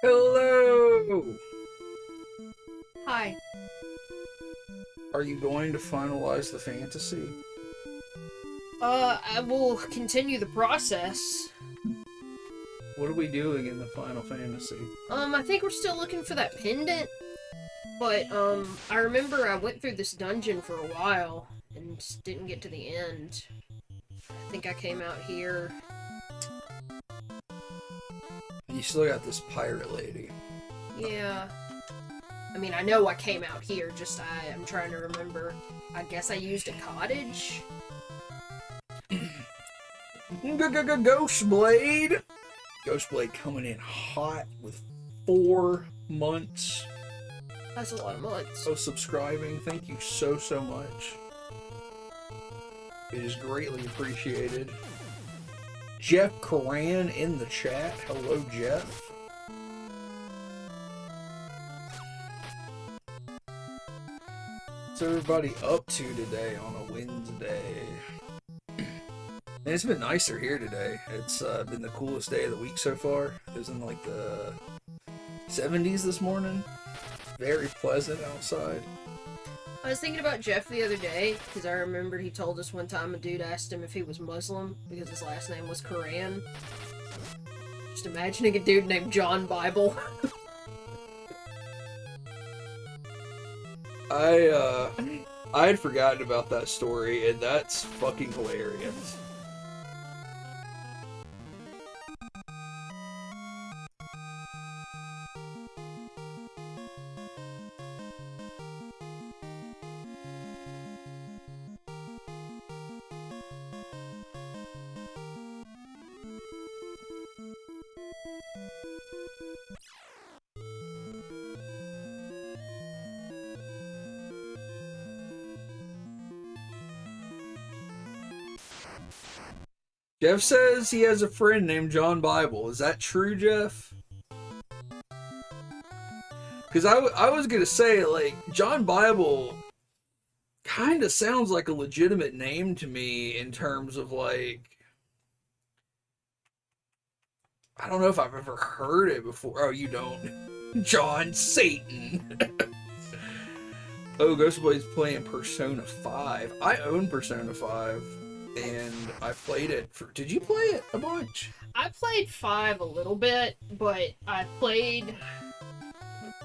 Hello! Hi. Are you going to finalize the fantasy? I will continue the process. What are we doing in the Final Fantasy? I think we're still looking for that pendant, but, I remember I went through this dungeon for a while and just didn't get to the end. I think I came out here. You still got this pirate lady. Yeah. I mean, I know I came out here, just I'm trying to remember. I guess I used a cottage? Ghostblade! Ghostblade coming in hot with 4 months That's a lot of months. of subscribing. Thank you so much. It is greatly appreciated. Jeff Coran in the chat. Hello, Jeff. What's everybody up to today on a Wednesday? And it's been nicer here today. It's been the coolest day of the week so far. It was in like the 70s this morning. Very pleasant outside. I was thinking about Jeff the other day, because I remembered he told us one time a dude asked him if he was Muslim, because his last name was Koran. Just imagining a dude named John Bible. I had forgotten about that story, and that's fucking hilarious. Jeff says he has a friend named John Bible. Is that true, Jeff? Because I was going to say, like, John Bible kind of sounds like a legitimate name to me in terms of, like, I don't know if I've ever heard it before. Oh, you don't. John Satan. Oh, Ghostblade's playing Persona 5. I own Persona 5. And I played it for... Did you play it a bunch? I played 5 a little bit, but I played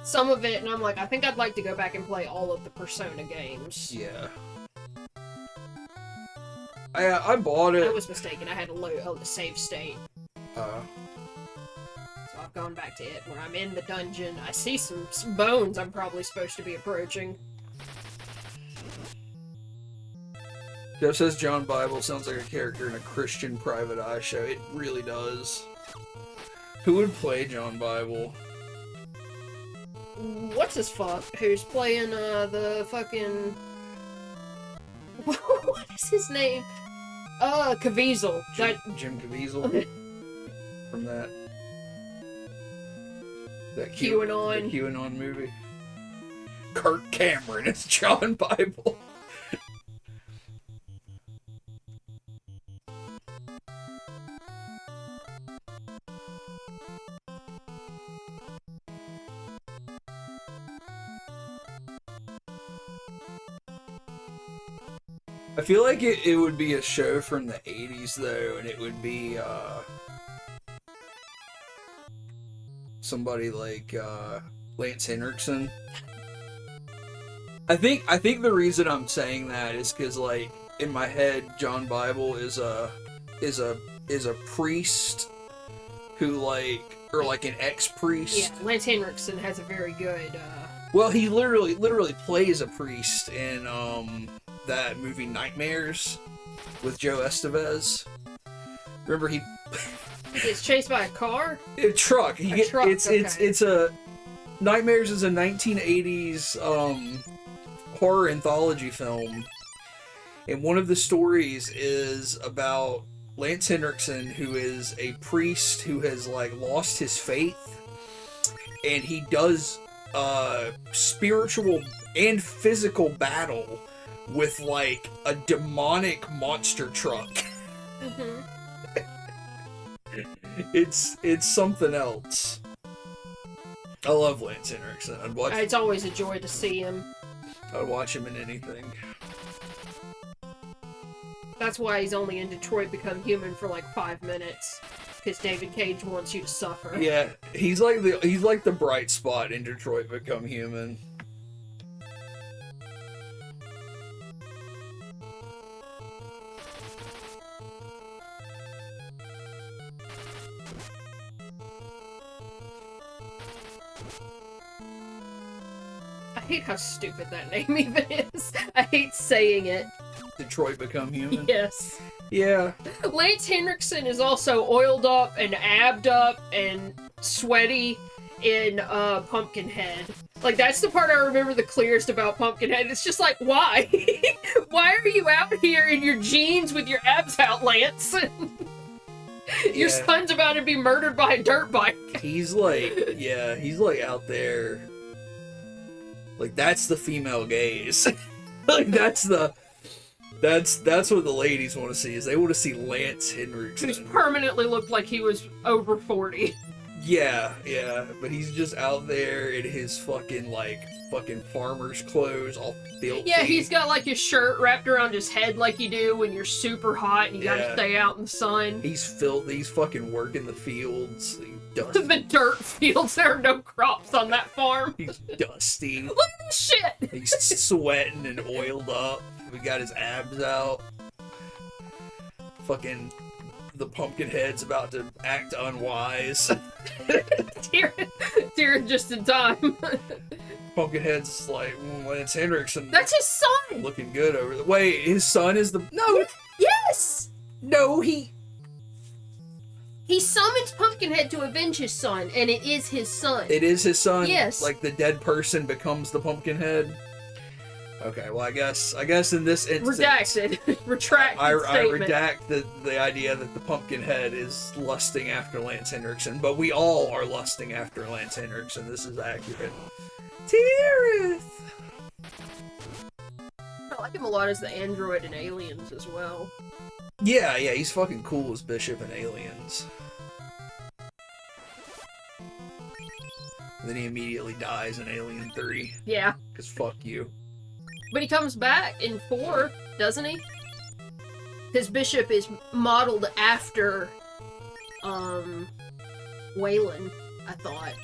some of it, and I'm like, I think I'd like to go back and play all of the Persona games. Yeah. I bought it. I was mistaken. I had a save state. So I've gone back to it. When I'm in the dungeon, I see some bones I'm probably supposed to be approaching. Jeff says John Bible sounds like a character in a Christian Private Eye show. It really does. Who would play John Bible? What's his fuck? Who's playing, the fucking... What is his name? Caviezel. Jim Caviezel? From that QAnon. The QAnon movie. Kirk Cameron is John Bible. I feel like it would be a show from the 80s, though, and it would be, somebody like, Lance Henriksen. I think the reason I'm saying that is because, like, in my head, John Bible is a priest who, like, or like an ex-priest. Yeah, Lance Henriksen has a very good, Well, he literally plays a priest in, that movie Nightmares with Joe Estevez. Remember he gets chased by a car? A truck. It's a Nightmares is a 1980s horror anthology film. And one of the stories is about Lance Henriksen, who is a priest who has like lost his faith, and he does spiritual and physical battle with like a demonic monster truck. Mm-hmm. It's something else. I love Lance Henriksen. It's always a joy to see him. I'd watch him in anything. That's why he's only in Detroit Become Human for like 5 minutes. Because David Cage wants you to suffer. Yeah, he's like the bright spot in Detroit Become Human. I hate how stupid that name even is. I hate saying it. Detroit Become Human? Yes. Yeah. Lance Henriksen is also oiled up and abbed up and sweaty in Pumpkinhead. Like, that's the part I remember the clearest about Pumpkinhead. It's just like, why? Why are you out here in your jeans with your abs out, Lance? Your son's about to be murdered by a dirt bike. He's like out there. Like, that's the female gaze. Like, that's what the ladies want to see, is they want to see Lance Henriksen. Who's permanently looked like he was over 40. Yeah, but he's just out there in his fucking farmer's clothes, all filthy. Yeah, he's got like his shirt wrapped around his head like you do when you're super hot and you gotta stay out in the sun. He's filthy, he's fucking working the fields. Dusty. The dirt fields, there are no crops on that farm. He's dusty. Look at this shit! He's sweating and oiled up. We got his abs out. Fucking the Pumpkinhead's about to act unwise. Tyrion just in time. Pumpkinhead's like, Lance Henriksen. That's his son! Looking good over the... Wait, his son is the... No! Yes! No, he summons Pumpkinhead to avenge his son, and it is his son. It is his son? Yes. Like, the dead person becomes the Pumpkinhead? Okay, well, I guess in this instance... Redacted. Retract I statement. redact the idea that the Pumpkinhead is lusting after Lance Henriksen, but we all are lusting after Lance Henriksen. This is accurate. Tirith! I like him a lot as the android in Aliens as well. Yeah, he's fucking cool as Bishop in Aliens. Then he immediately dies in Alien 3. Yeah. Because fuck you. But he comes back in 4, doesn't he? Because Bishop is modeled after, Waylon, I thought.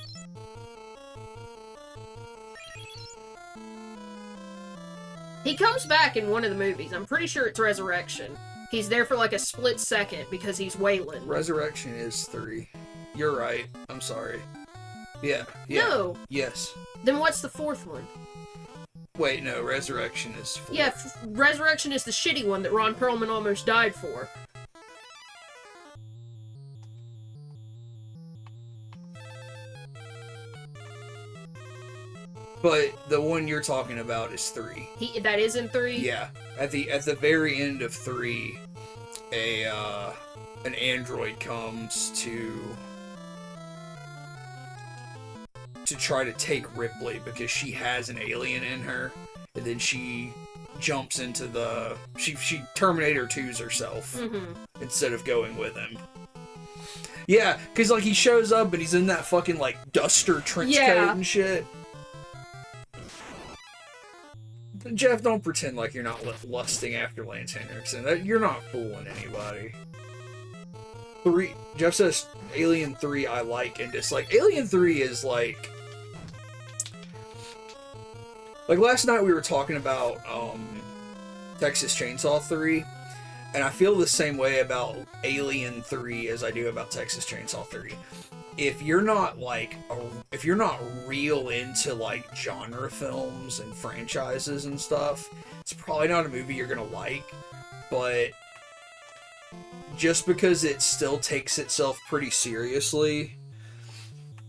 He comes back in one of the movies. I'm pretty sure it's Resurrection. He's there for like a split second because he's Waylon. Resurrection is 3. You're right. I'm sorry. Yeah. No. Yes. Then what's the 4th one? Wait, no. Resurrection is 4. Yeah, Resurrection is the shitty one that Ron Perlman almost died for. But the one you're talking about is 3. That is in 3? Yeah. At the very end of 3, an android comes to try to take Ripley because she has an alien in her, and then she jumps into she Terminator 2's herself instead of going with him. Yeah, because like he shows up and he's in that fucking like duster trench coat and shit. Jeff, don't pretend like you're not lusting after Lance Henriksen. You're not fooling anybody. 3, Jeff says Alien 3 I like and dislike. Alien 3 is like last night we were talking about Texas Chainsaw 3, and I feel the same way about Alien 3 as I do about Texas Chainsaw 3. If you're not real into like genre films and franchises and stuff, it's probably not a movie you're gonna like. But just because it still takes itself pretty seriously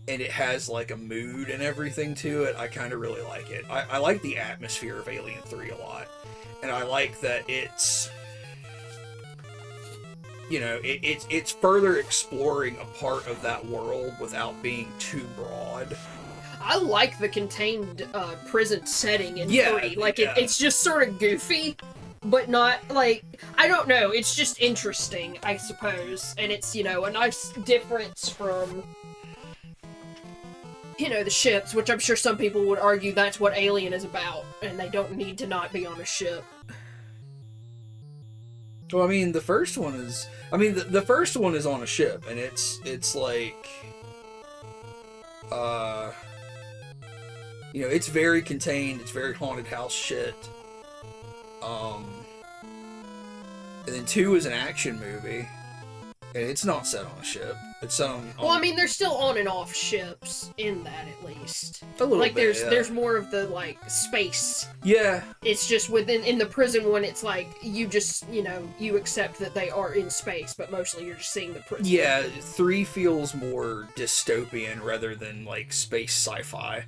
and it has like a mood and everything to it, I kind of really like it. I like the atmosphere of Alien 3 a lot, and I like that it's, you know, it's further exploring a part of that world without being too broad. I like the contained prison setting in 3. Like, it's just sort of goofy, but not, like, I don't know, it's just interesting, I suppose. And it's, you know, a nice difference from you know, the ships, which I'm sure some people would argue that's what Alien is about, and they don't need to not be on a ship. Well, I mean, the first one is... I mean, the first one is on a ship, and it's like... You know, it's very contained, it's very haunted house shit. And then 2 is an action movie, and it's not set on a ship. It's set on... Well, I mean, they're still on and off ships in that, at least. A little like, bit, there's more of the, like, space. Yeah. It's just in the prison one, it's like, you just, you know, you accept that they are in space, but mostly you're just seeing the prison. Yeah, 3 feels more dystopian rather than, like, space sci-fi.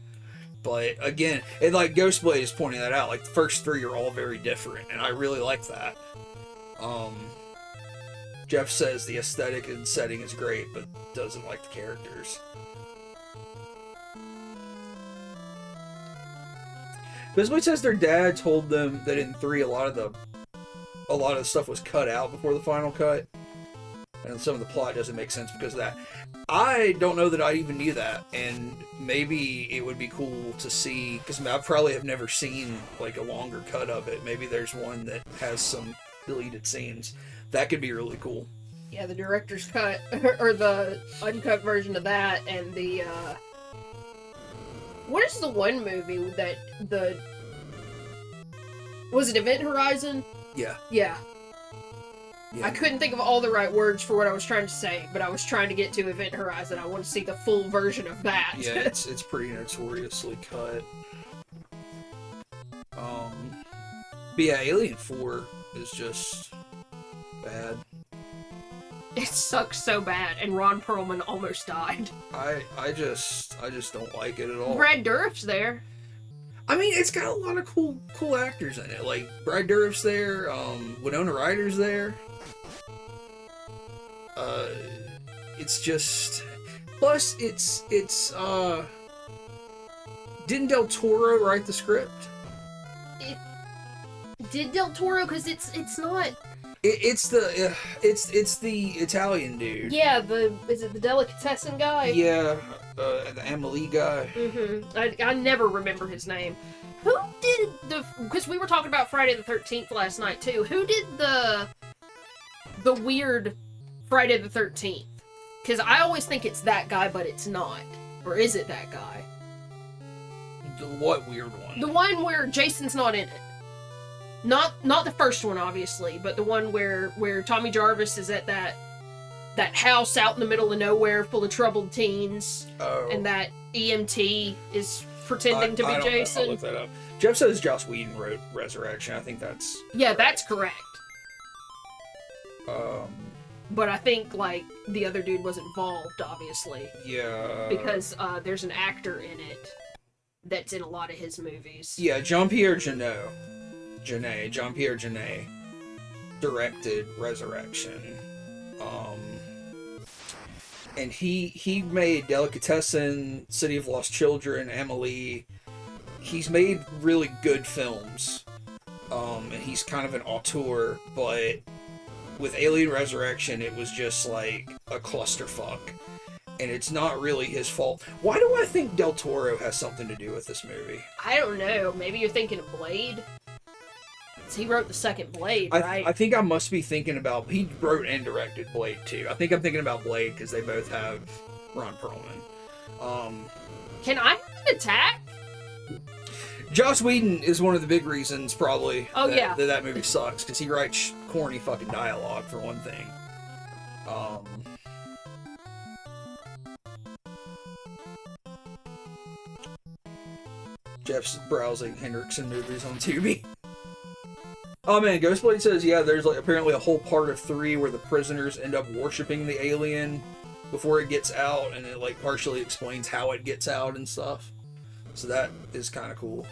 But, again, and, like, Ghostblade is pointing that out, like, the first 3 are all very different, and I really like that. Jeff says the aesthetic and setting is great, but doesn't like the characters. Ghostblade says their dad told them that in 3 a lot of the stuff was cut out before the final cut, and some of the plot doesn't make sense because of that. I don't know that I even knew that, and maybe it would be cool to see, because I probably have never seen like a longer cut of it. Maybe there's one that has some deleted scenes. That could be really cool. Yeah, the director's cut, or the uncut version of that, and the, what is the one movie that was it Event Horizon? Yeah. Yeah. I couldn't think of all the right words for what I was trying to say, but I was trying to get to Event Horizon. I want to see the full version of that. Yeah, it's pretty notoriously cut. But yeah, Alien 4 is just bad. It sucks so bad, and Ron Perlman almost died. I just don't like it at all. Brad Dourif's there. I mean, it's got a lot of cool actors in it. Like Brad Dourif's there, Winona Ryder's there. It's just, plus it's didn't Del Toro write the script? Did Del Toro? Because it's not. It's the Italian dude. Yeah, is it the delicatessen guy? Yeah, the Amelie guy. Mm-hmm. I never remember his name. Who did because we were talking about Friday the 13th last night too. Who did the weird Friday the 13th? Because I always think it's that guy, but it's not. Or is it that guy? The what weird one? The one where Jason's not in it. Not the first one, obviously, but the one where Tommy Jarvis is at that house out in the middle of nowhere full of troubled teens, and that EMT is pretending to be Jason. I'll look that up. Jeff says Joss Whedon wrote Resurrection. I think that's correct. That's correct. But I think like the other dude was involved, obviously. Yeah. Because there's an actor in it that's in a lot of his movies. Yeah, Jean-Pierre Jeunet directed Resurrection. And he made Delicatessen, City of Lost Children, Amelie. He's made really good films. And he's kind of an auteur, but with Alien Resurrection, it was just like a clusterfuck. And it's not really his fault. Why do I think Del Toro has something to do with this movie? I don't know. Maybe you're thinking of Blade? He wrote the second Blade, right? I think I must be thinking about... He wrote and directed Blade, too. I think I'm thinking about Blade because they both have Ron Perlman. Can I have an attack? Joss Whedon is one of the big reasons, probably, yeah. that movie sucks, because he writes corny fucking dialogue, for one thing. Jeff's browsing Hendrickson movies on Tubi. Oh man, Ghostblade says, yeah, there's like apparently a whole part of 3 where the prisoners end up worshipping the alien before it gets out, and it like partially explains how it gets out and stuff. So that is kind of cool.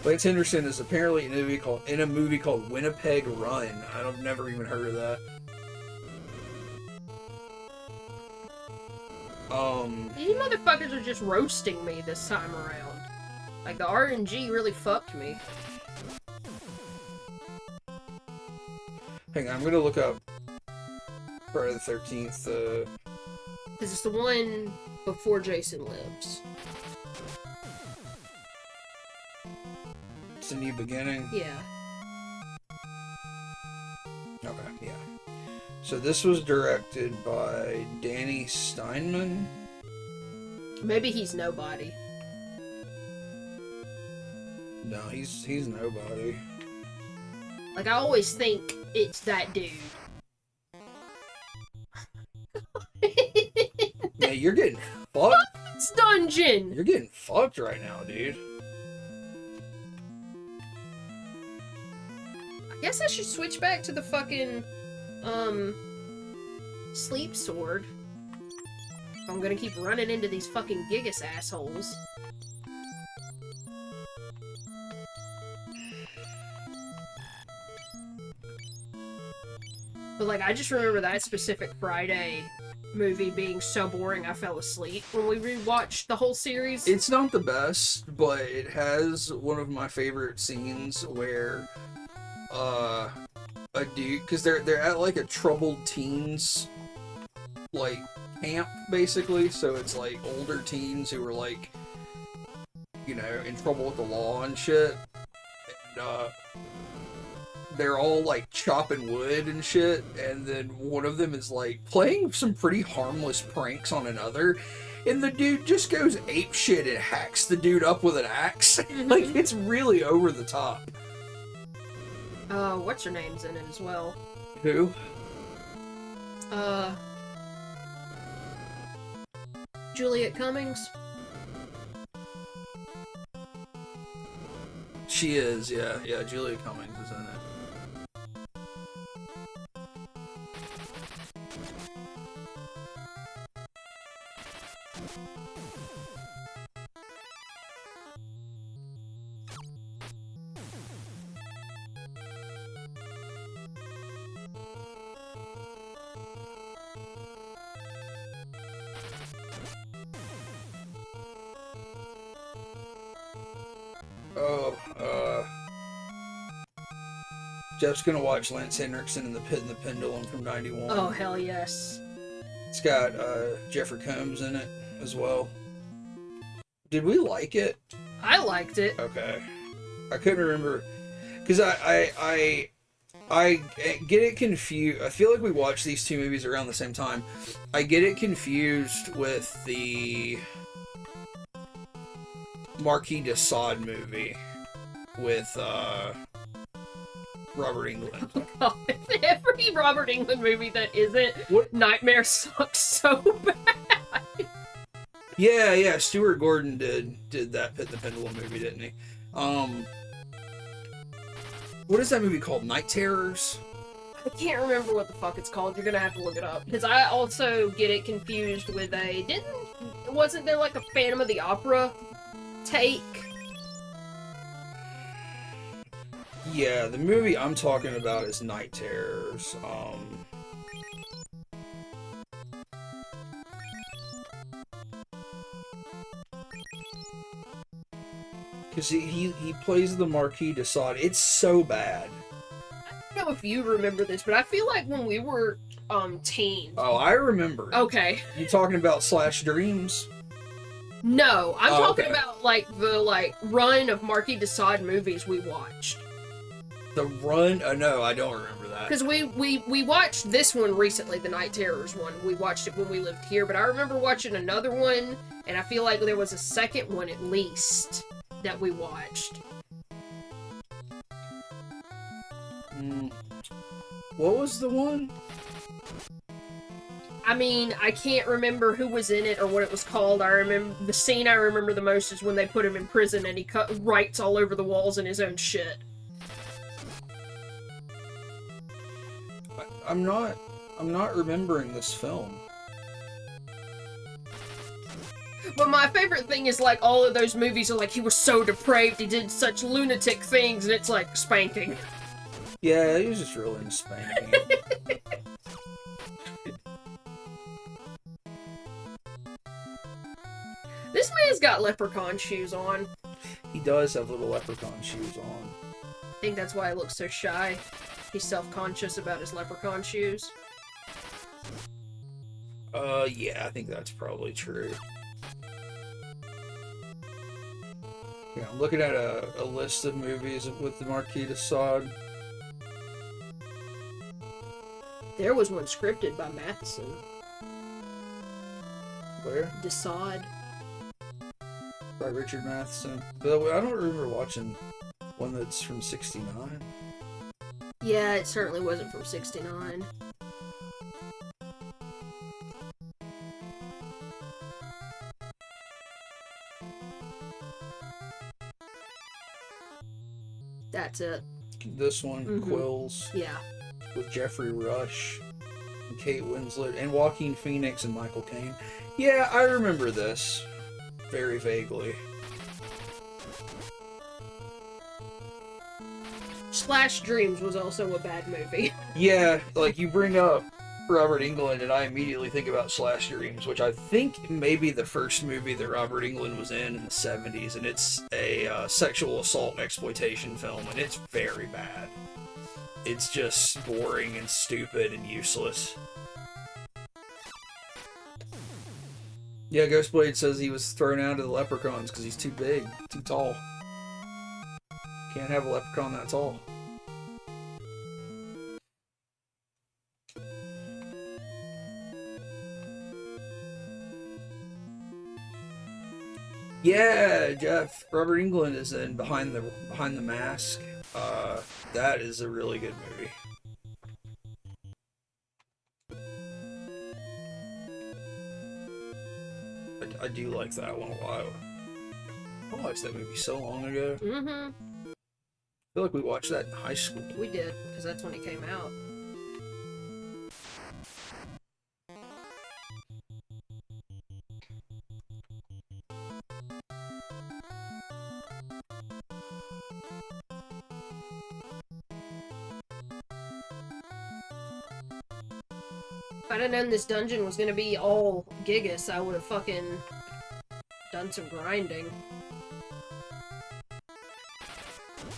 Lance Henderson is apparently in a movie called Winnipeg Run. I've never even heard of that. These motherfuckers are just roasting me this time around. Like, the RNG really fucked me. Hang on, I'm gonna look up Friday the 13th. Because it's the one before Jason Lives. It's a New Beginning? Yeah. Okay, yeah. So this was directed by Danny Steinman. Maybe he's nobody. No, he's nobody. Like, I always think it's that dude. Yeah, you're getting fucked. It's Dungeon! You're getting fucked right now, dude. I guess I should switch back to the fucking, sleep sword. If I'm gonna keep running into these fucking Gigas assholes. But, like, I just remember that specific Friday movie being so boring I fell asleep when we rewatched the whole series. It's not the best, but it has one of my favorite scenes where a dude, because they're at like a troubled teens like camp basically, so it's like older teens who are like, you know, in trouble with the law and shit, and they're all like chopping wood and shit, and then one of them is like playing some pretty harmless pranks on another, and the dude just goes ape shit and hacks the dude up with an axe. Like, it's really over the top. What's her name's in it as well? Who? Juliet Cummings? She is, yeah. Yeah, Julia Cummings is in it. Jeff's gonna watch Lance Henriksen in The Pit and the Pendulum from '91. Oh, hell yes. It's got Jeffrey Combs in it as well. Did we like it? I liked it. Okay. I couldn't remember, because I get it confused. I feel like we watched these two movies around the same time. I get it confused with the Marquis de Sade movie with Robert Englund. Oh, every Robert Englund movie that isn't What? Nightmare sucks so bad. Yeah, Stuart Gordon did that Pit and the Pendulum movie, didn't he? What is that movie called? Night Terrors? I can't remember what the fuck it's called. You're gonna have to look it up. Because I also get it confused with wasn't there like a Phantom of the Opera take? Yeah, the movie I'm talking about is Night Terrors. Because he plays the Marquis de Sade. It's so bad. I don't know if you remember this, but I feel like when we were teens. Oh, I remember. Okay. You talking about Slash Dreams? No, I'm talking okay. about like the run of Marquis de Sade movies we watched. The Run? Oh no, I don't remember that. Because we watched this one recently, the Night Terrors one. We watched it when we lived here, but I remember watching another one, and I feel like there was a second one at least that we watched. What was the one? I mean, I can't remember who was in it or what it was called. I remember the scene I remember the most is when they put him in prison and he writes all over the walls in his own shit. I'm not remembering this film. But my favorite thing is like all of those movies are like he was so depraved, he did such lunatic things, and it's like spanking. Yeah, he was just really into spanking. This man's got leprechaun shoes on. He does have little leprechaun shoes on. I think that's why he looks so shy. He's self-conscious about his leprechaun shoes. Yeah, I think that's probably true. Yeah, I'm looking at a list of movies with the Marquis de Sade. There was one scripted by Matheson. Where? De Sade. By Richard Matheson. But I don't remember watching one that's from 69. Yeah, it certainly wasn't from 69. That's it. This one, Quills. Yeah. With Jeffrey Rush, and Kate Winslet, and Joaquin Phoenix and Michael Caine. Yeah, I remember this very vaguely. Slash Dreams was also a bad movie. Yeah, like you bring up Robert Englund, and I immediately think about Slash Dreams, which I think may be the first movie that Robert Englund was in the 70s, and it's a sexual assault and exploitation film, and it's very bad. It's just boring and stupid and useless. Yeah, Ghostblade says he was thrown out of the leprechauns because he's too big, too tall. Can't have a leprechaun that tall. Yeah, Jeff. Robert Englund is in Behind the Mask. That is a really good movie. I do like that one a lot. I watched that movie so long ago. Mm-hmm. I feel like we watched that in high school. We did, because that's when it came out. If I'd have known this dungeon was gonna be all Gigas, I would have fucking done some grinding.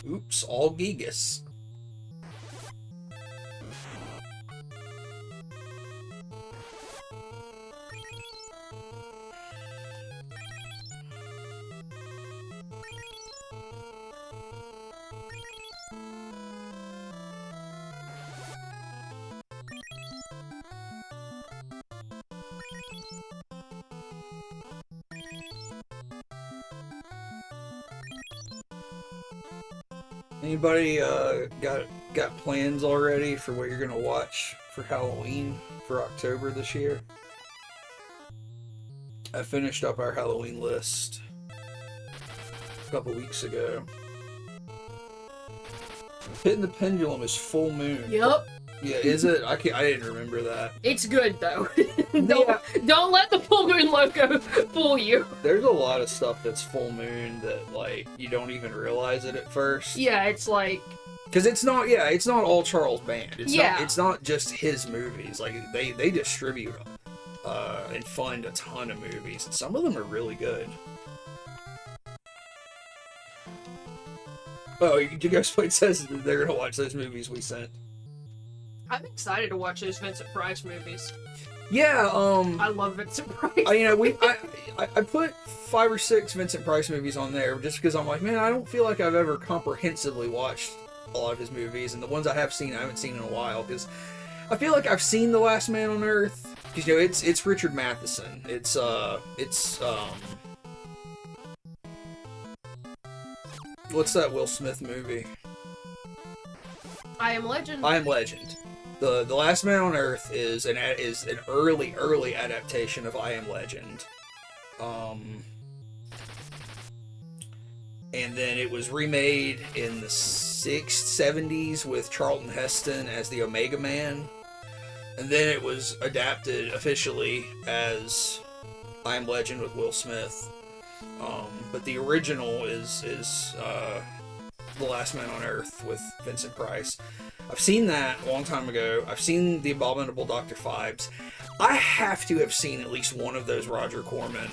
Oops, all Gigas. Anybody got plans already for what you're gonna watch for Halloween for October this year? I finished up our Halloween list a couple weeks ago. Hitting the Pendulum is Full Moon. Yep. Yeah, is it? I didn't remember that. It's good though. Yeah. Don't let the full moon logo fool you. There's a lot of stuff that's full moon that like you don't even realize it at first. Yeah, it's like because it's not all Charles Band. It's not just his movies. Like they distribute and fund a ton of movies, and some of them are really good. Oh, Ghostblade says that they're gonna watch those movies we sent. I'm excited to watch those Vincent Price movies. Yeah, I love Vincent Price. I put 5 or 6 Vincent Price movies on there just because I'm like, man, I don't feel like I've ever comprehensively watched a lot of his movies, and the ones I have seen, I haven't seen in a while because I feel like I've seen The Last Man on Earth because it's Richard Matheson. It's what's that Will Smith movie? I Am Legend. I Am Legend. The Last Man on Earth is an early adaptation of I Am Legend. And then it was remade in the 70s with Charlton Heston as the Omega Man. And then it was adapted officially as I Am Legend with Will Smith. But the original is The Last Man on Earth with Vincent Price. I've seen that a long time ago. I've seen The Abominable Dr. Phibes. I have to have seen at least one of those Roger Corman,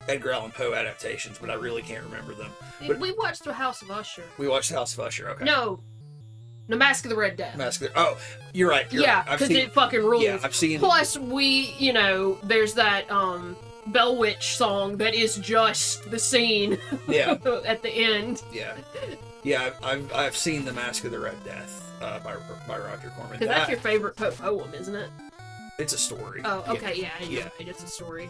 Edgar Allan Poe adaptations, but I really can't remember them. We watched The House of Usher. We watched House of Usher, okay. No. No, Mask of the Red Death. Oh, you're right. Yeah, because it fucking rules. Yeah, I've seen. Plus, there's that Bell Witch song that is just the scene. Yeah. At the end. Yeah. Yeah, I've seen The Mask of the Red Death by Roger Corman. Because that's your favorite poem, isn't it? It's a story. Oh, okay, yeah. It's a story.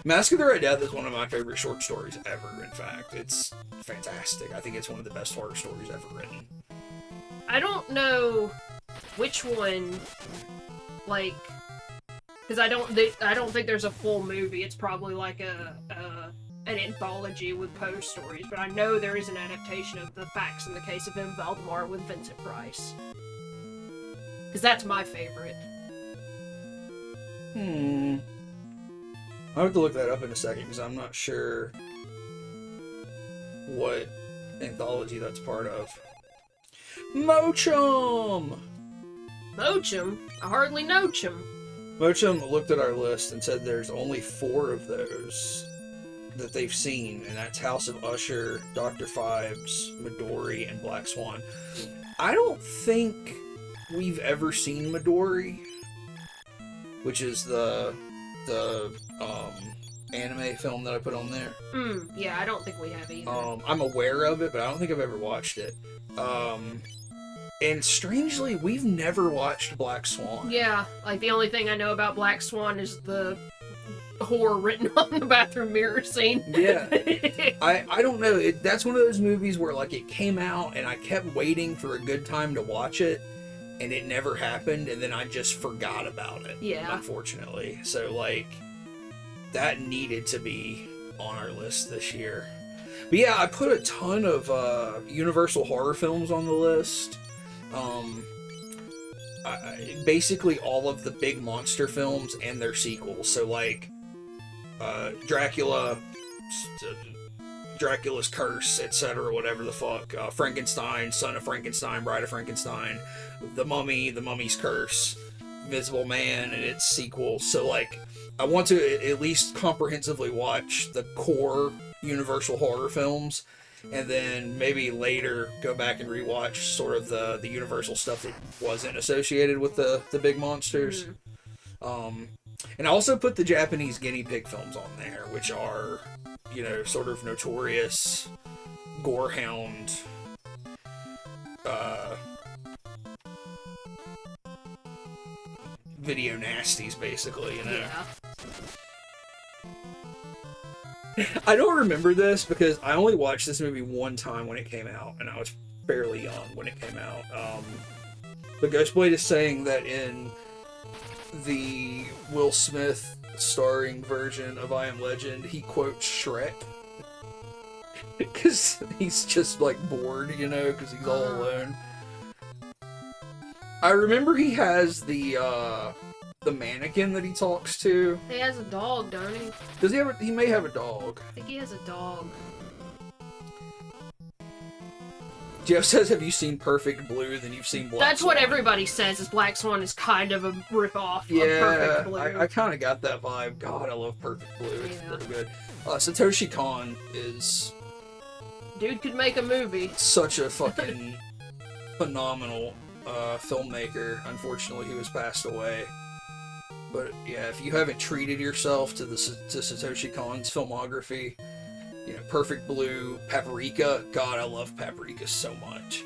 Mask of the Red Death is one of my favorite short stories ever, in fact. It's fantastic. I think it's one of the best horror stories ever written. I don't know which one, like, because I don't think there's a full movie. It's probably like an anthology with Poe stories, but I know there is an adaptation of The Facts in the Case of M. Valdemar with Vincent Price. Because that's my favorite. I'll have to look that up in a second, because I'm not sure what anthology that's part of. Mochum! Mochum? I hardly know Chum. Mochum looked at our list and said there's only 4 of those that they've seen, and that's House of Usher, Dr. Phibes, Midori, and Black Swan. I don't think we've ever seen Midori, which is the anime film that I put on there. Yeah, I don't think we have either. I'm aware of it, but I don't think I've ever watched it. And strangely, we've never watched Black Swan. Yeah, like the only thing I know about Black Swan is the horror written on the bathroom mirror scene. Yeah. I don't know. That's one of those movies where, like, it came out and I kept waiting for a good time to watch it, and it never happened, and then I just forgot about it. Yeah. Unfortunately. So, like, that needed to be on our list this year. But yeah, I put a ton of Universal horror films on the list. Basically all of the big monster films and their sequels. So, like, Dracula, Dracula's Curse, etc., whatever the fuck. Frankenstein, Son of Frankenstein, Bride of Frankenstein, The Mummy, The Mummy's Curse, Invisible Man and its sequel. So, like, I want to at least comprehensively watch the core Universal horror films, and then maybe later go back and rewatch sort of the Universal stuff that wasn't associated with the big monsters. And I also put the Japanese guinea pig films on there, which are, sort of notorious gorehound video nasties, basically, Yeah. I don't remember this because I only watched this movie one time when it came out, and I was fairly young when it came out. But Ghostblade is saying that in the Will Smith starring version of I Am Legend, he quotes Shrek. Because he's just, like, bored, because he's all alone. I remember he has the mannequin that he talks to. He has a dog, don't he? Does he have he may have a dog. I think he has a dog. Jeff says, have you seen Perfect Blue? Then you've seen Black That's Swan. what everybody says, is Black Swan is kind of a rip-off of Yeah, Perfect Blue. I kind of got that vibe. God, I love Perfect Blue. It's Yeah. really good. Satoshi Kon is Dude could make a movie. such a fucking phenomenal filmmaker. Unfortunately, he was passed away. But yeah, if you haven't treated yourself to Satoshi Kon's filmography, Perfect Blue, Paprika. God, I love Paprika so much.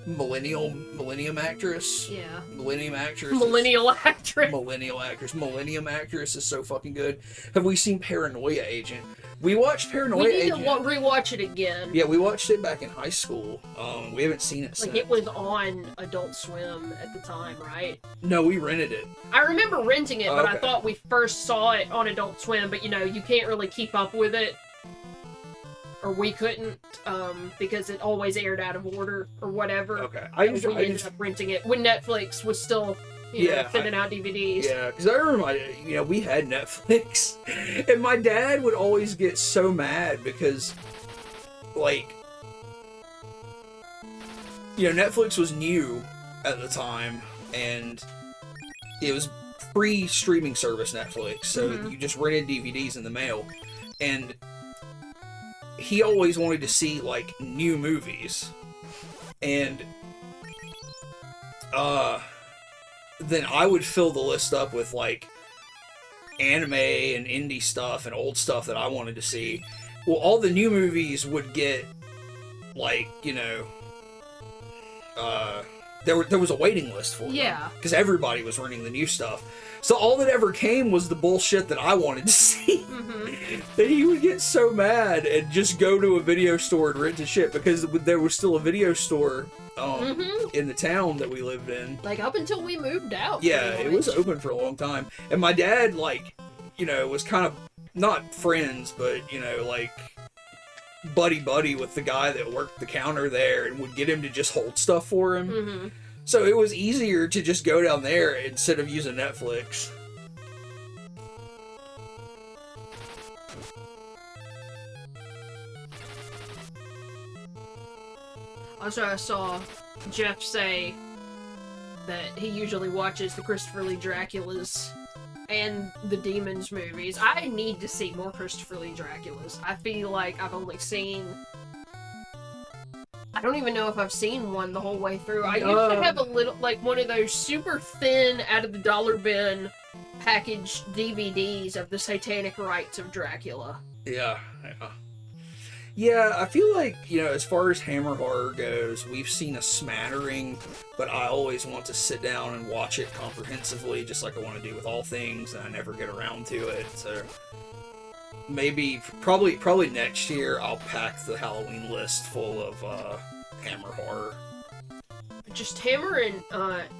Millennium Actress. Yeah. Millennium Actress. Millennial actress. Millennium Actress is so fucking good. Have we seen Paranoia Agent? We watched Paranoia Agent. We need to rewatch it again. Yeah, we watched it back in high school. We haven't seen it since. Like, it was on Adult Swim at the time, right? No, we rented it. I remember renting it, but Okay. I thought we first saw it on Adult Swim, but you can't really keep up with it. Or we couldn't, because it always aired out of order or whatever. Okay. We ended up renting it when Netflix was still, sending out DVDs. Yeah, because I remember, we had Netflix, and my dad would always get so mad because, like, Netflix was new at the time, and it was pre-streaming service Netflix, so you just rented DVDs in the mail, and he always wanted to see like new movies, and then I would fill the list up with like anime and indie stuff and old stuff that I wanted to see. Well, all the new movies would get like, there was a waiting list for them. Yeah. Because everybody was renting the new stuff. So all that ever came was the bullshit that I wanted to see. Mm-hmm. And he would get so mad and just go to a video store and rent the shit, because there was still a video store in the town that we lived in. Like, up until we moved out. Yeah, it was open for a long time. And my dad, like, was kind of, not friends, but, like, buddy with the guy that worked the counter there, and would get him to just hold stuff for him. Mm-hmm. So it was easier to just go down there instead of using Netflix. Also, I saw Jeff say that he usually watches the Christopher Lee Draculas and the Demons movies. I need to see more Christopher Lee Draculas. I feel like I've only seen... I don't even know if I've seen one the whole way through. I used to have a little, like, one of those super thin, out of the dollar bin packaged DVDs of the Satanic Rites of Dracula. Yeah. Yeah, I feel like, as far as Hammer horror goes, we've seen a smattering, but I always want to sit down and watch it comprehensively, just like I want to do with all things, and I never get around to it. So maybe, probably next year, I'll pack the Halloween list full of Hammer horror. Just Hammer and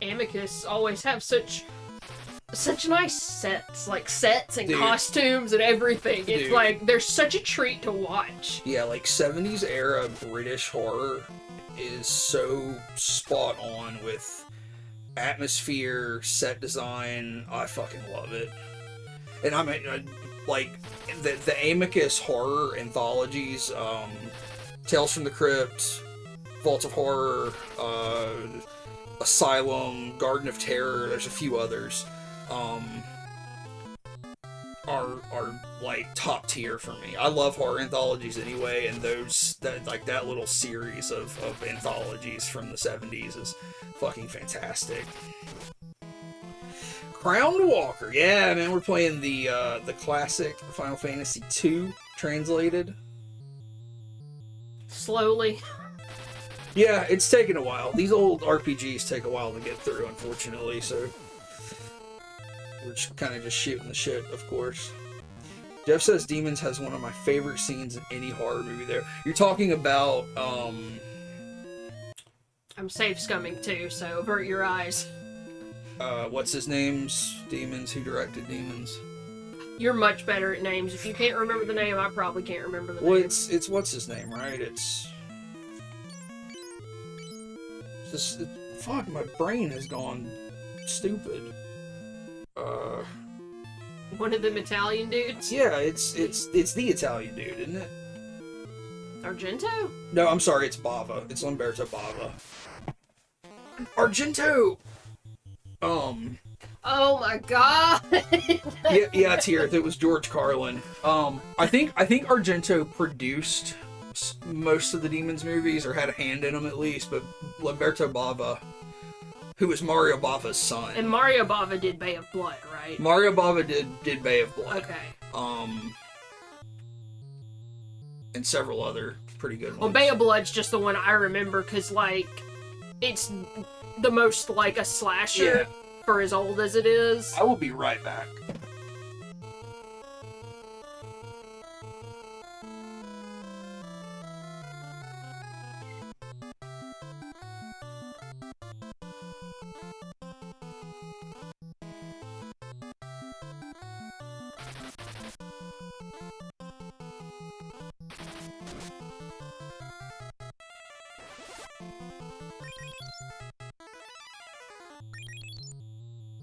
Amicus always have such nice sets, like sets and costumes and everything. It's like, they're such a treat to watch. Yeah, like 70s era British horror is so spot on with atmosphere, set design. I fucking love it. And I mean, like, the Amicus horror anthologies, Tales from the Crypt, Vault of Horror, Asylum, Garden of Terror, there's a few others. Are like top tier for me. I love horror anthologies anyway, and that little series of anthologies from the 70s is fucking fantastic. Crowned Walker, yeah, man, we're playing the classic Final Fantasy II translated. Slowly. Yeah, it's taken a while. These old RPGs take a while to get through, unfortunately, so we're just kind of just shooting the shit, of course. Jeff says Demons has one of my favorite scenes in any horror movie there. You're talking about, I'm safe scumming too, so avert your eyes. What's his name's Demons? Who directed Demons? You're much better at names. If you can't remember the name, I probably can't remember the name. Well, it's what's his name, right? It's just... Fuck, my brain has gone stupid. One of them Italian dudes? Yeah, it's the Italian dude, isn't it? Argento? No, I'm sorry, it's Bava. It's Lamberto Bava. Argento! Oh my god! yeah, it's here. It was George Carlin. I think Argento produced most of the Demons movies, or had a hand in them at least, but Lamberto Bava, who was Mario Bava's son. And Mario Bava did Bay of Blood, right? Mario Bava did Bay of Blood. Okay. And several other pretty good ones. Well, Bay of Blood's just the one I remember, because, like, it's the most like a slasher for as old as it is. I will be right back.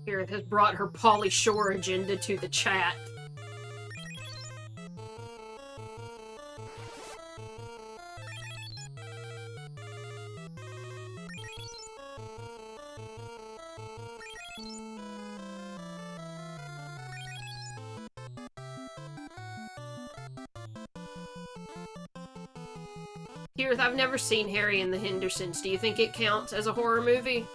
Here has brought her Pauly Shore agenda to the chat. Kirith, I've never seen Harry and the Hendersons. Do you think it counts as a horror movie?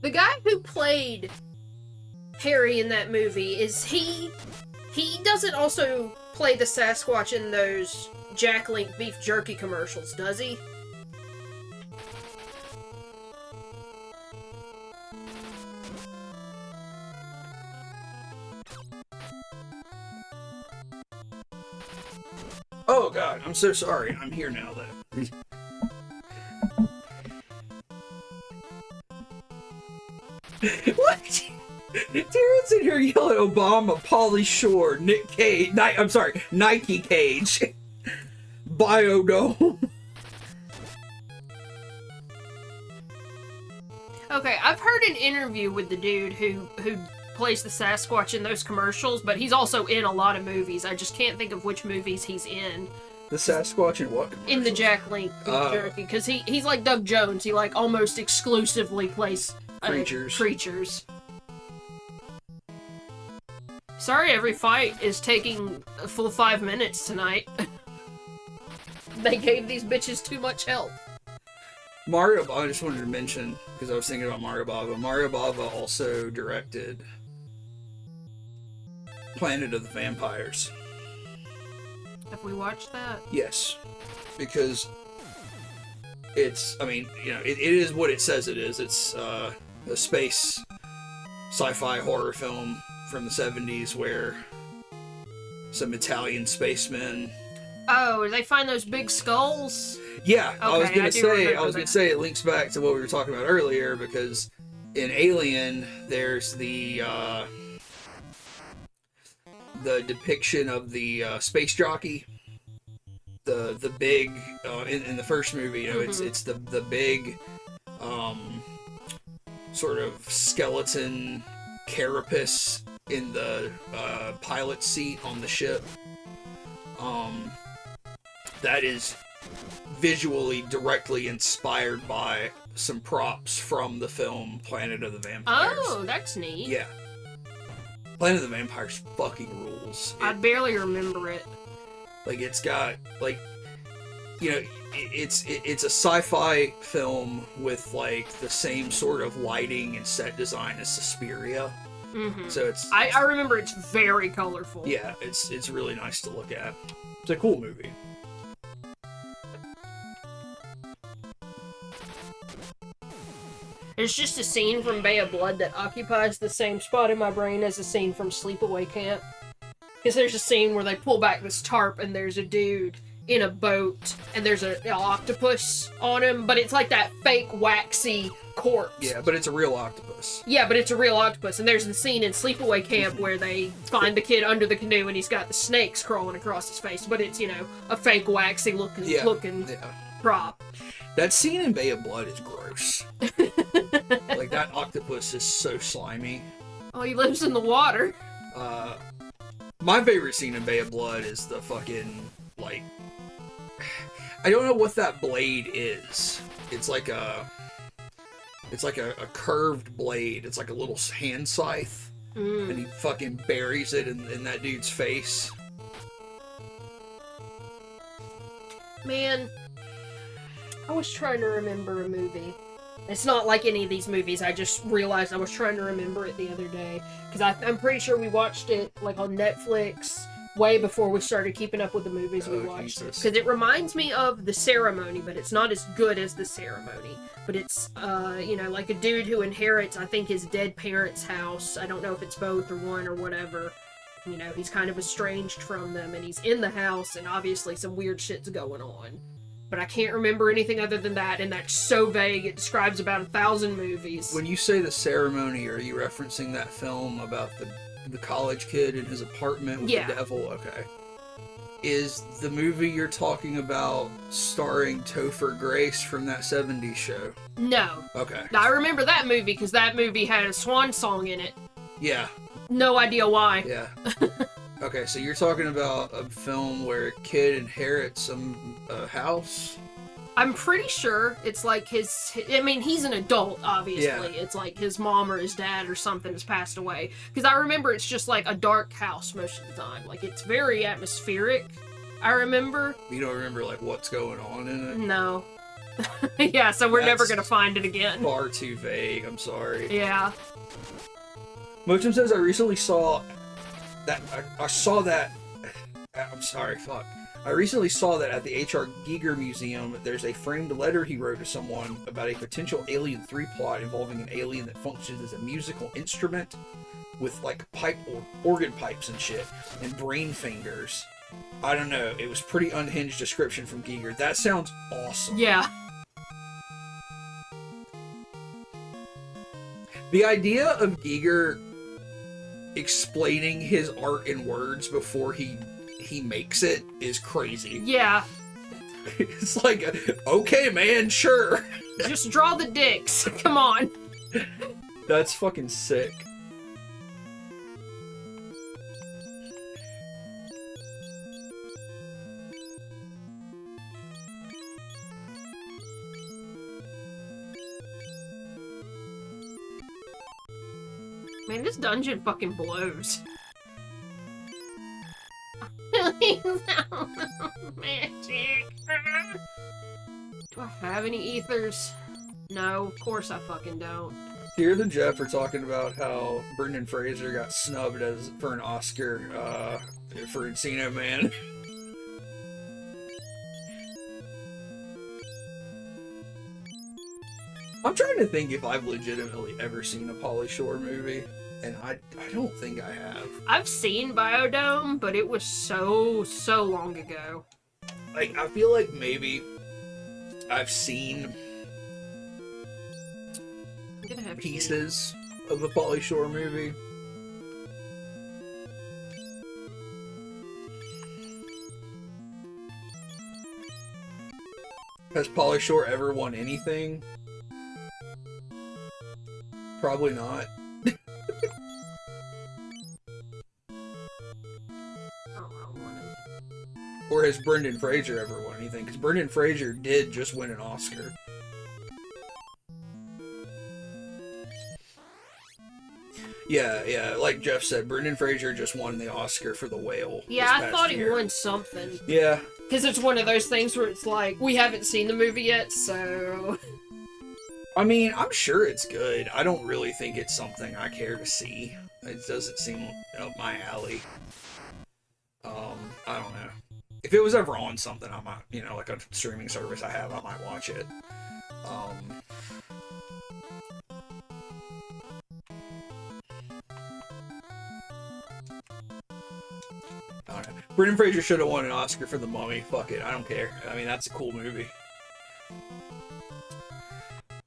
The guy who played Harry in that movie, he doesn't also play the Sasquatch in those Jack Link beef jerky commercials, does he? Oh god, I'm so sorry. I'm here now, though. What? Darren's in here yelling Obama, Pauly Shore, Nick Cage, Nike Cage, Biodome. Okay, I've heard an interview with the dude who plays the Sasquatch in those commercials, but he's also in a lot of movies. I just can't think of which movies he's in. The Sasquatch in what? In the Jack Link jerky, because he's like Doug Jones. He like almost exclusively plays creatures. Sorry, every fight is taking a full 5 minutes tonight. They gave these bitches too much help. I just wanted to mention, because I was thinking about Mario Bava. Mario Bava also directed Planet of the Vampires. Have we watched that? Yes. Because it is what it says it is. It's a space sci-fi horror film from the 70s where some Italian spacemen... Oh, they find those big skulls? Yeah, Okay, I was gonna say it links back to what we were talking about earlier, because in Alien there's the depiction of the space jockey, the big in the first movie, it's the big sort of skeleton carapace in the pilot seat on the ship. That is visually directly inspired by some props from the film Planet of the Vampires. Oh, that's neat. Yeah. Planet of the Vampires fucking rules. I barely remember it. Like, it's got, like, it's a sci-fi film with, like, the same sort of lighting and set design as Suspiria. Mm-hmm. So it's... I remember it's very colorful. Yeah, it's really nice to look at. It's a cool movie. There's just a scene from Bay of Blood that occupies the same spot in my brain as a scene from Sleepaway Camp. Because there's a scene where they pull back this tarp and there's a dude in a boat and there's an octopus on him, but it's like that fake waxy corpse. Yeah, but it's a real octopus. Yeah, but it's a real octopus. And there's the scene in Sleepaway Camp where they find the kid under the canoe and he's got the snakes crawling across his face, but it's, a fake waxy looking prop. That scene in Bay of Blood is gross. Like, that octopus is so slimy. Oh, he lives in the water. My favorite scene in Bay of Blood is the fucking, like... I don't know what that blade is. It's like a curved blade. It's like a little hand scythe. And he fucking buries it in that dude's face. Man, I was trying to remember a movie. It's not like any of these movies. I just realized I was trying to remember it the other day. Because I'm pretty sure we watched it like on Netflix way before we started keeping up with the movies we watched. Because it reminds me of The Ceremony, but it's not as good as The Ceremony. But it's, like a dude who inherits, I think, his dead parents' house. I don't know if it's both or one or whatever. You know, he's kind of estranged from them, and he's in the house, and obviously some weird shit's going on. But I can't remember anything other than that, and that's so vague, it describes about 1,000 movies. When you say the ceremony, are you referencing that film about the college kid in his apartment with the devil? Okay. Is the movie you're talking about starring Topher Grace from that 70s show? No. Okay. Now, I remember that movie, because that movie had a swan song in it. Yeah. No idea why. Yeah. Okay, so you're talking about a film where a kid inherits a house? I'm pretty sure it's like I mean, he's an adult, obviously. Yeah. It's like his mom or his dad or something has passed away. Because I remember it's just like a dark house most of the time. Like, it's very atmospheric, I remember. You don't remember, like, what's going on in it? No. Yeah, so we're never going to find it again. Far too vague, I'm sorry. Yeah. Mochum says, I recently saw that, I saw that, I'm sorry, fuck. I recently saw that at the H.R. Giger Museum, there's a framed letter he wrote to someone about a potential Alien 3 plot involving an alien that functions as a musical instrument with, like, organ pipes and shit, and brain fingers. I don't know, it was pretty unhinged description from Giger. That sounds awesome. Yeah. The idea of Giger explaining his art in words before he makes it is crazy. Yeah. It's like, okay, man, sure. Just draw the dicks. Come on. That's fucking sick. Man, this dungeon fucking blows. Magic. Do I have any ethers? No, of course I fucking don't. Tears and Jeff are talking about how Brendan Fraser got snubbed for an Oscar for Encino Man. I'm trying to think if I've legitimately ever seen a Pauly Shore movie, and I don't think I have. I've seen Biodome, but it was so long ago. Like, I feel like maybe I've seen pieces of the Pauly Shore movie. Has Pauly Shore ever won anything? Probably not. Or has Brendan Fraser ever won anything? Because Brendan Fraser did just win an Oscar. Yeah, like Jeff said, Brendan Fraser just won the Oscar for The Whale. Yeah, I thought he won something. Yeah. Because it's one of those things where it's like, we haven't seen the movie yet, so... I mean, I'm sure it's good. I don't really think it's something I care to see. It doesn't seem up my alley. I don't know. If it was ever on something, I might, like a streaming service I have, I might watch it. I don't know. Brendan Fraser should have won an Oscar for The Mummy. Fuck it, I don't care. I mean, that's a cool movie.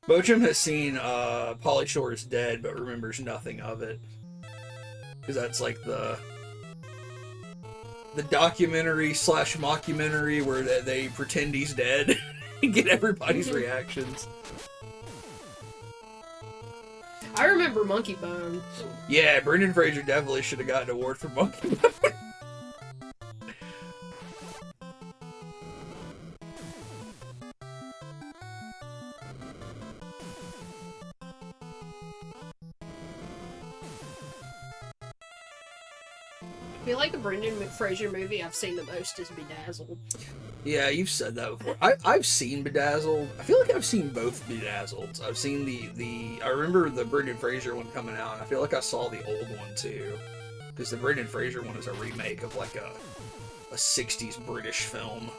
Bochum has seen Pauly Shore's Dead, but remembers nothing of it. Because that's like the documentary / mockumentary where they pretend he's dead and get everybody's reactions. I remember Monkey Bone. Yeah, Brendan Fraser definitely should have gotten an award for Monkey Bone. I feel like the Brendan Fraser movie I've seen the most is Bedazzled. Yeah, you've said that before. I've seen Bedazzled. I feel like I've seen both Bedazzled. I've seen the I remember the Brendan Fraser one coming out, and I feel like I saw the old one too. Because the Brendan Fraser one is a remake of like a 60s British film.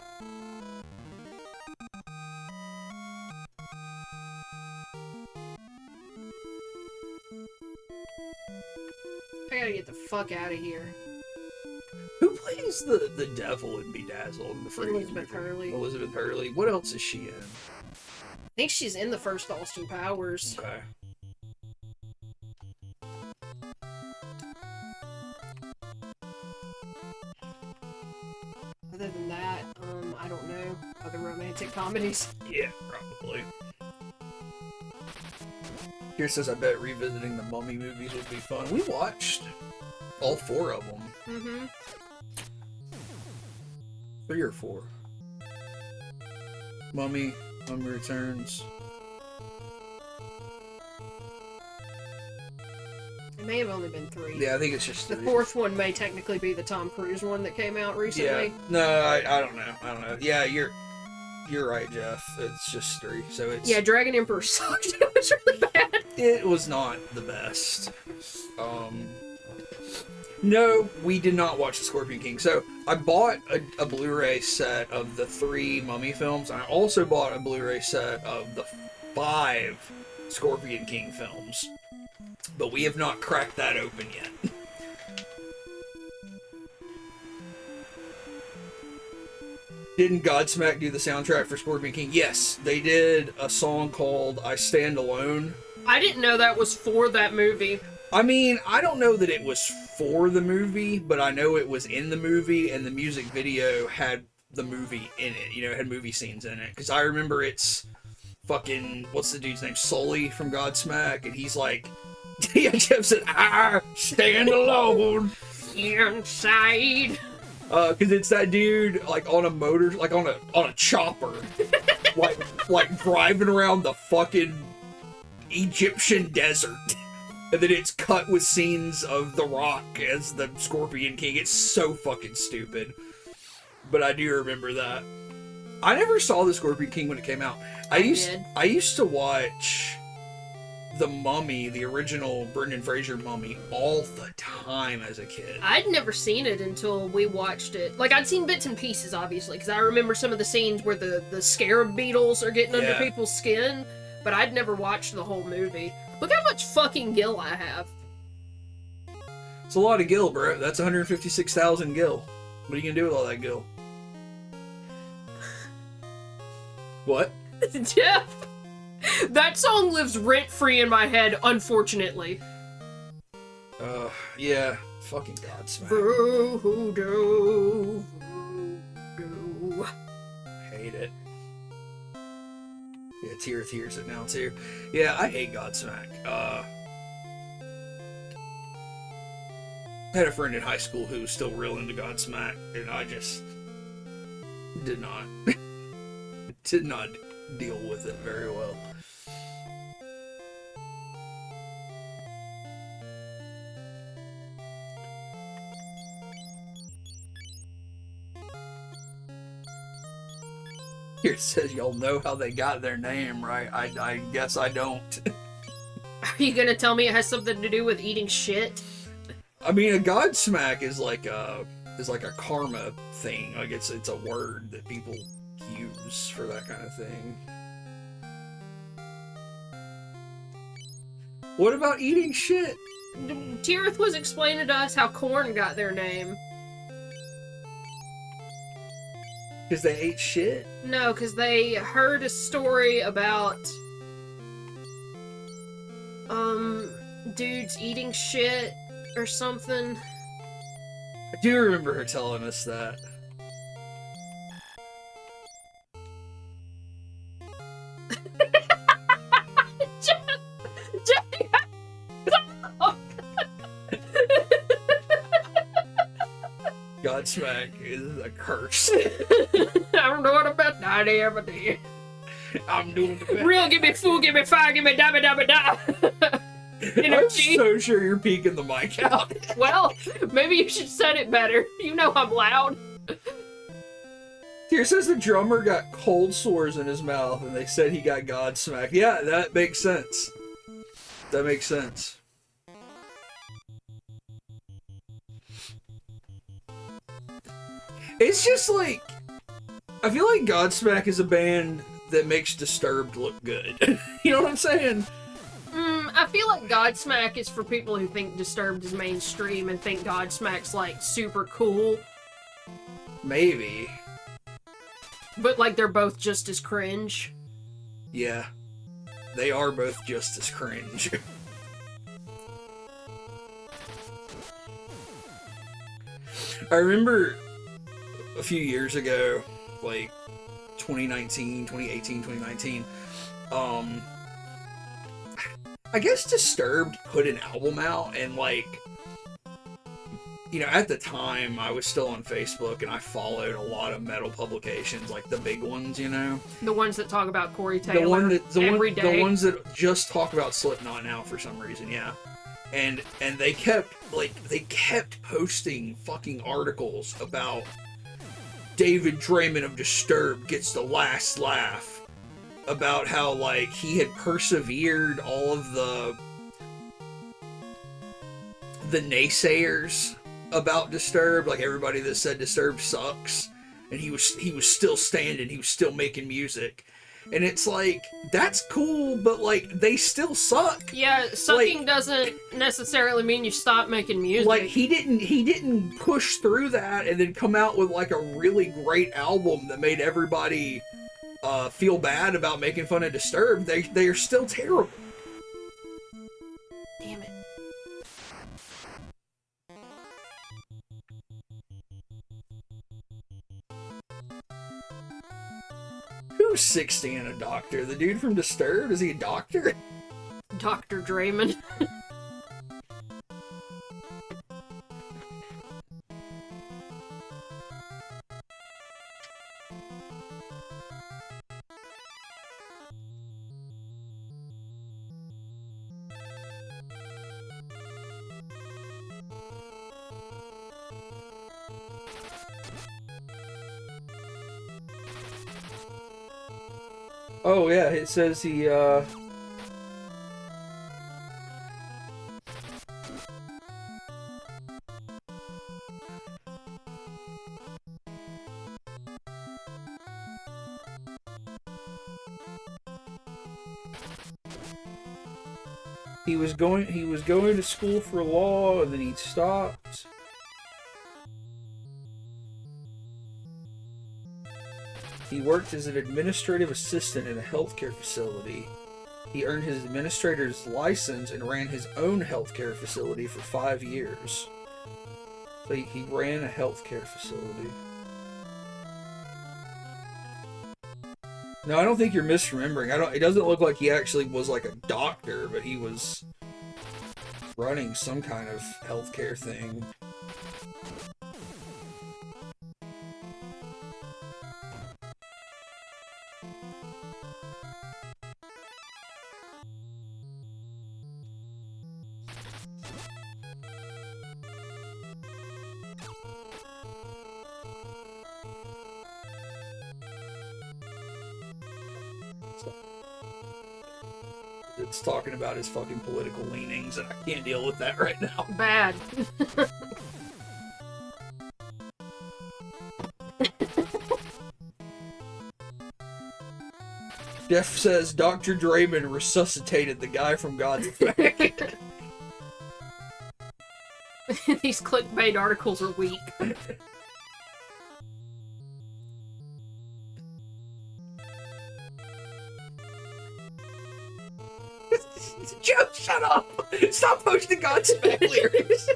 I gotta get the fuck out of here. plays the devil in Bedazzled in the Freddy Elizabeth movie? Hurley. Elizabeth Hurley. What else is she in? I think she's in the first Austin Powers. Okay. Other than that, I don't know. Other romantic comedies. Yeah, probably. Here says, I bet revisiting the Mummy movies would be fun. We watched all 4 of them. Mm-hmm. 3 or 4. Mummy Returns. It may have only been 3. Yeah, I think it's just The 3. 4th one may technically be the Tom Cruise one that came out recently. Yeah. No, I don't know. I don't know. Yeah, you're right, Jeff. It's just 3. So it's... Yeah, Dragon Emperor sucked. It was really bad. It was not the best. No, we did not watch The Scorpion King. So I bought a Blu-ray set of the 3 Mummy films. And I also bought a Blu-ray set of the 5 Scorpion King films. But we have not cracked that open yet. Didn't Godsmack do the soundtrack for Scorpion King? Yes, they did a song called I Stand Alone. I didn't know that was for that movie. I mean, I don't know that it was for the movie, but I know it was in the movie, and the music video had the movie in it. You know, it had movie scenes in it. Because I remember it's fucking, what's the dude's name? Sully from Godsmack, and he's like, yeah, Jeff said, I stand alone. Inside. Because it's that dude, like, on a motor, like, on a chopper, like driving around the fucking Egyptian desert. And then it's cut with scenes of The Rock as the Scorpion King. It's so fucking stupid. But I do remember that. I never saw the Scorpion King when it came out. I used to watch The Mummy, the original Brendan Fraser Mummy, all the time as a kid. I'd never seen it until we watched it. Like, I'd seen bits and pieces, obviously, because I remember some of the scenes where the scarab beetles are getting under people's skin, but I'd never watched the whole movie. Look how much fucking gil I have. It's a lot of gil, bro. That's 156,000 gil. What are you gonna do with all that gil? What? Jeff, that song lives rent-free in my head, unfortunately. Yeah. Fucking Godsmack. Voodoo. Hate it. Yeah, Tears it now too. Yeah, I hate Godsmack. I had a friend in high school who was still real into Godsmack, and I just did not deal with it very well. Here it says y'all know how they got their name, right? I guess I don't. Are you gonna tell me it has something to do with eating shit? I mean, a Godsmack is like a karma thing. Like it's a word that people use for that kind of thing. What about eating shit? Tirith was explaining to us how Korn got their name. Because they ate shit? No, because they heard a story about dudes eating shit or something. I do remember her telling us that. Godsmack is a curse. I don't know what about that ever did. I'm doing the best. Real, give me food, give me fire, give me dabba dabba da. I'm so sure you're peeking the mic out. Well, maybe you should set it better. You know I'm loud. Here says the drummer got cold sores in his mouth and they said he got Godsmack. Yeah, that makes sense. That makes sense. It's just like, I feel like Godsmack is a band that makes Disturbed look good. You know what I'm saying? I feel like Godsmack is for people who think Disturbed is mainstream and think Godsmack's like super cool. Maybe. But, like, they're both just as cringe. Yeah. They are both just as cringe. I remember a few years ago, like 2019, 2018, 2019, I guess Disturbed put an album out, and like, you know, at the time I was still on Facebook and I followed a lot of metal publications, like the big ones, you know, the ones that talk about Corey Taylor every day. The ones that just talk about Slipknot now for some reason, yeah. And they kept posting fucking articles about David Draymond of Disturbed gets the last laugh, about how like he had persevered all of the naysayers about Disturbed, like everybody that said Disturbed sucks, and he was still standing, he was still making music. And it's like, that's cool, but like, they still suck. Yeah, sucking like, doesn't necessarily mean you stop making music. Like, he didn't push through that and then come out with like a really great album that made everybody feel bad about making fun of Disturbed. They are still terrible. Damn it. Who's 60 and a doctor? The dude from Disturbed? Is he a doctor? Dr. Draymond. Oh yeah, it says he he was going to school for law, and then he stopped. He worked as an administrative assistant in a healthcare facility. He earned his administrator's license and ran his own healthcare facility for 5 years. So he ran a healthcare facility. No, I don't think you're misremembering. It doesn't look like he actually was like a doctor, but he was running some kind of healthcare thing. It's talking about his fucking political leanings, and I can't deal with that right now. Bad. Jeff says Dr. Draymond resuscitated the guy from God's Effect. These clickbait articles are weak. Joe, shut up! Stop posting Godsmack lyrics!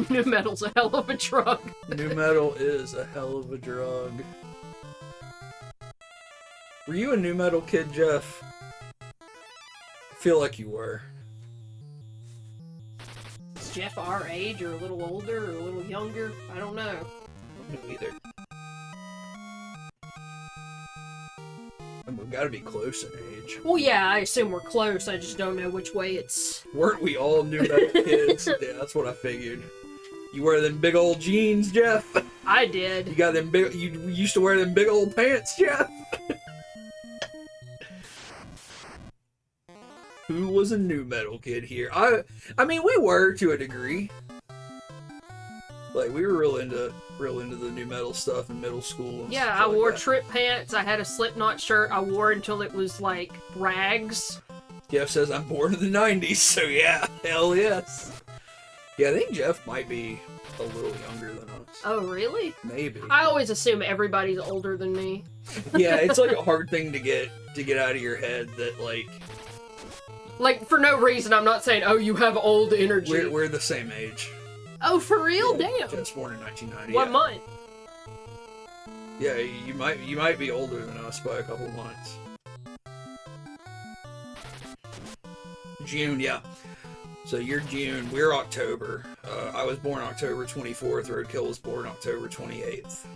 Nu metal's a hell of a drug. Nu metal is a hell of a drug. Were you a nu metal kid, Jeff? I feel like you were. Is Jeff our age, or a little older, or a little younger? I don't know. I don't know either. And we've got to be close in age. Well, yeah, I assume we're close. I just don't know which way it's... Weren't we all nu metal kids? Yeah, that's what I figured. You wear them big old jeans, Jeff? I did. You got them big... You used to wear them big old pants, Jeff? Who was a nu metal kid here? I mean, we were to a degree. Like, we were real into the new metal stuff in middle school. And Yeah, I wore trip pants. I had a Slipknot shirt. I wore until it was like rags. Jeff says I'm born in the '90s, so yeah, hell yes. Yeah, I think Jeff might be a little younger than us. Oh, really? Maybe. I always assume everybody's older than me. Yeah, it's like a hard thing to get out of your head that like for no reason. I'm not saying, oh, you have old energy. We're the same age. Oh, for real? Yeah, Damn. Jeff's born in 1990. What month? Yeah, you might be older than us by a couple months. June, yeah. So you're June, we're October. I was born October 24th, Roadkill was born October 28th.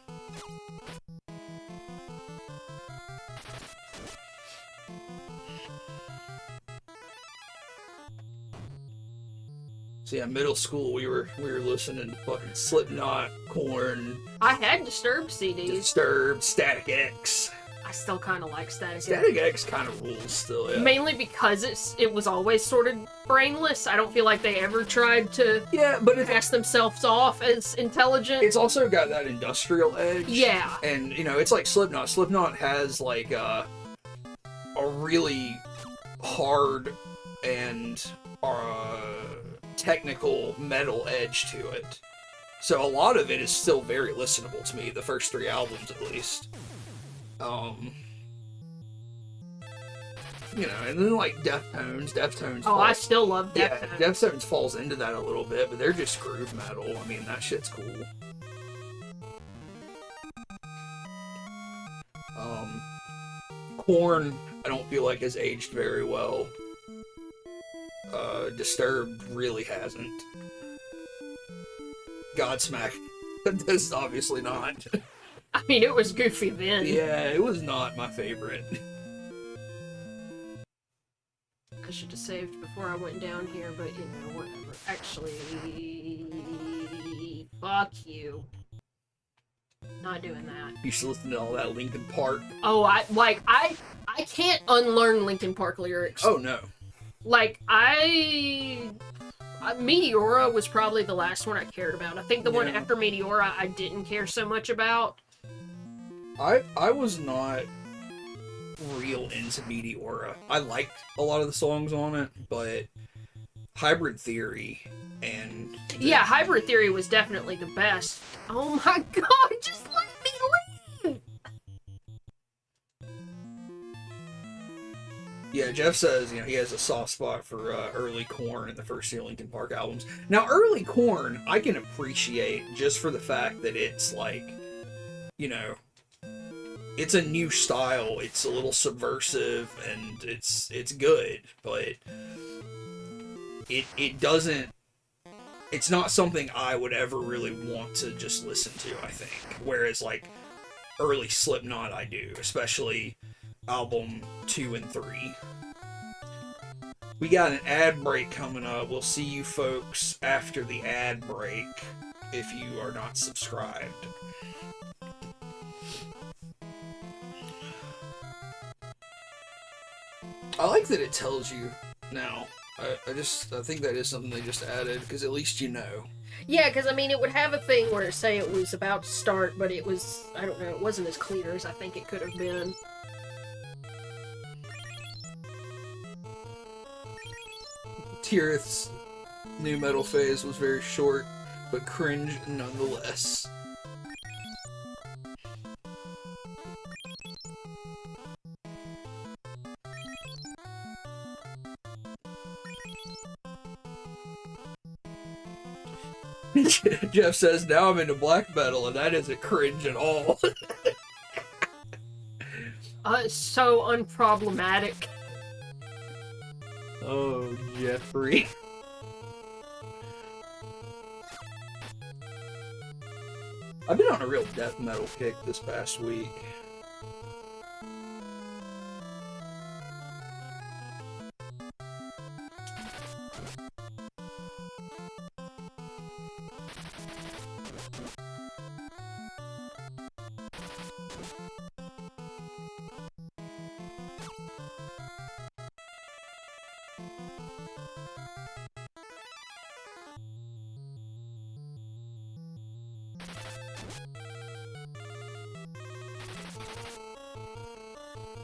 So yeah, middle school we were listening to fucking Slipknot, Korn. I had Disturbed CDs. Disturbed, Static X. I still kind of like Static X. Static X kind of rules still, yeah. Mainly because it was always sort of brainless. I don't feel like they ever tried to pass themselves off as intelligent. It's also got that industrial edge. Yeah. And, it's like Slipknot. Slipknot has, like, a really hard and technical metal edge to it. So a lot of it is still very listenable to me, the first 3 albums at least. And then like Deftones. Oh, I still love Deftones. Yeah, Deftones falls into that a little bit, but they're just groove metal. I mean, that shit's cool. Korn, I don't feel like has aged very well. Disturbed really hasn't. Godsmack, that's obviously not. I mean, it was goofy then. Yeah, it was not my favorite. I should have saved before I went down here, but whatever. Actually, fuck you. Not doing that. You should listen to all that Linkin Park. Oh, I can't unlearn Linkin Park lyrics. Oh no. Like, Meteora was probably the last one I cared about. I think the one after Meteora I didn't care so much about. I was not real into Meteora. I liked a lot of the songs on it, but Hybrid Theory and... Yeah, Hybrid Theory was definitely the best. Oh my god, just let me leave! Yeah, Jeff says, he has a soft spot for early Korn and the first 2 Linkin Park albums. Now, early Korn, I can appreciate just for the fact that it's like, it's a new style, it's a little subversive, and it's good, but it doesn't, it's not something I would ever really want to just listen to, I think. Whereas, like, early Slipknot I do, especially album 2 and 3. We got an ad break coming up. We'll see you folks after the ad break if you are not subscribed. I like that it tells you now. I think that is something they just added, because at least you know. Yeah, because, it would have a thing where it say it was about to start, but it was, I don't know, it wasn't as clear as I think it could have been. Tirith's new metal phase was very short, but cringe nonetheless. Jeff says, now I'm into black metal, and that isn't cringe at all. So unproblematic. Oh, Jeffrey. I've been on a real death metal kick this past week.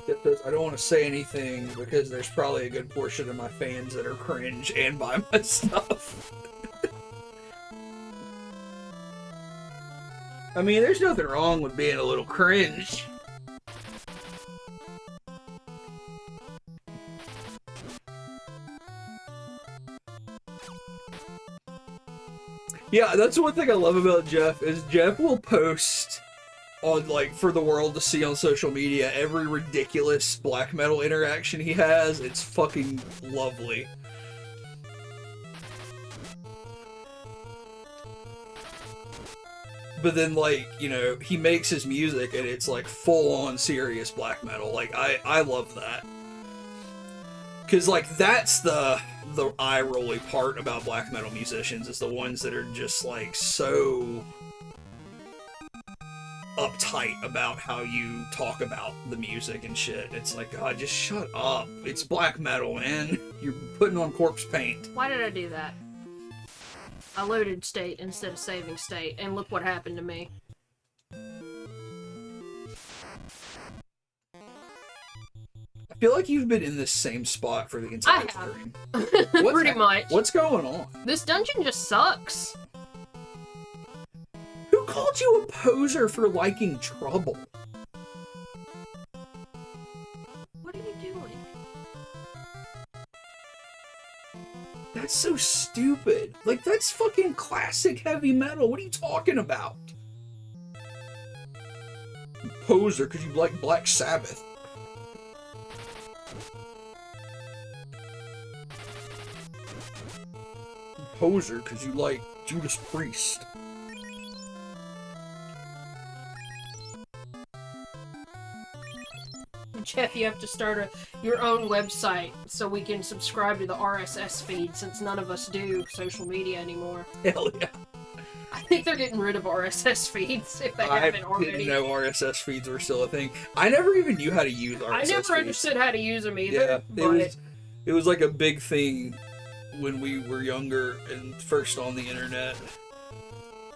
Jeff says, I don't want to say anything because there's probably a good portion of my fans that are cringe and buy my stuff. I mean, there's nothing wrong with being a little cringe. Yeah, that's one thing I love about Jeff, is Jeff will post on, like, for the world to see on social media every ridiculous black metal interaction he has. It's fucking lovely. But then, like, you know, he makes his music and it's like full-on serious black metal. Like, I love that. Because, like, that's the eye-rolly part about black metal musicians, is the ones that are just, like, so uptight about how you talk about the music and shit. It's like, God, just shut up. It's black metal, man. You're putting on corpse paint. Why did I do that? I loaded state instead of saving state, and look what happened to me. I feel like you've been in this same spot for the entire stream. Pretty much. What's going on? This dungeon just sucks. Who called you a poser for liking Trouble? What are you doing? That's so stupid. Like, that's fucking classic heavy metal. What are you talking about? Poser because you like Black Sabbath. Poser because you like Judas Priest. Jeff, you have to start your own website so we can subscribe to the RSS feed, since none of us do social media anymore. Hell yeah. I think they're getting rid of RSS feeds if they haven't already. I didn't know RSS feeds were still a thing. I never even knew how to use RSS feeds. I never understood how to use them either. Yeah, it was like a big thing when we were younger and first on the internet,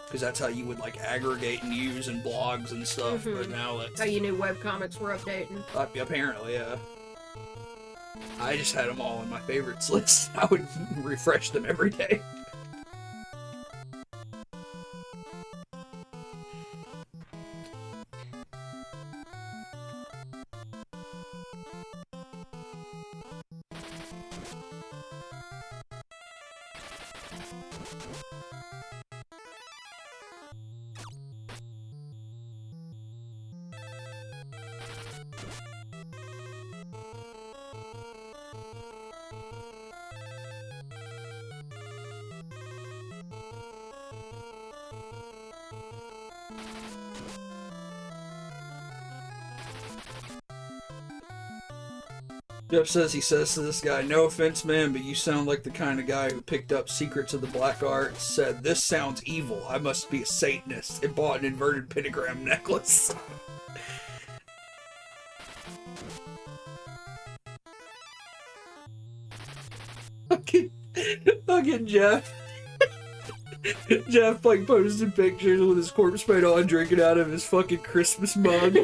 because that's how you would like aggregate news and blogs and stuff. Mm-hmm. But now that's how you knew webcomics were updating. Apparently, yeah. I just had them all in my favorites list. I would refresh them every day. Jeff says he says to this guy, no offense, man, but you sound like the kind of guy who picked up Secrets of the Black Arts, said, this sounds evil, I must be a Satanist, and bought an inverted pentagram necklace. Fucking Jeff. Jeff, like, posted pictures with his corpse paint on, drinking out of his fucking Christmas mug.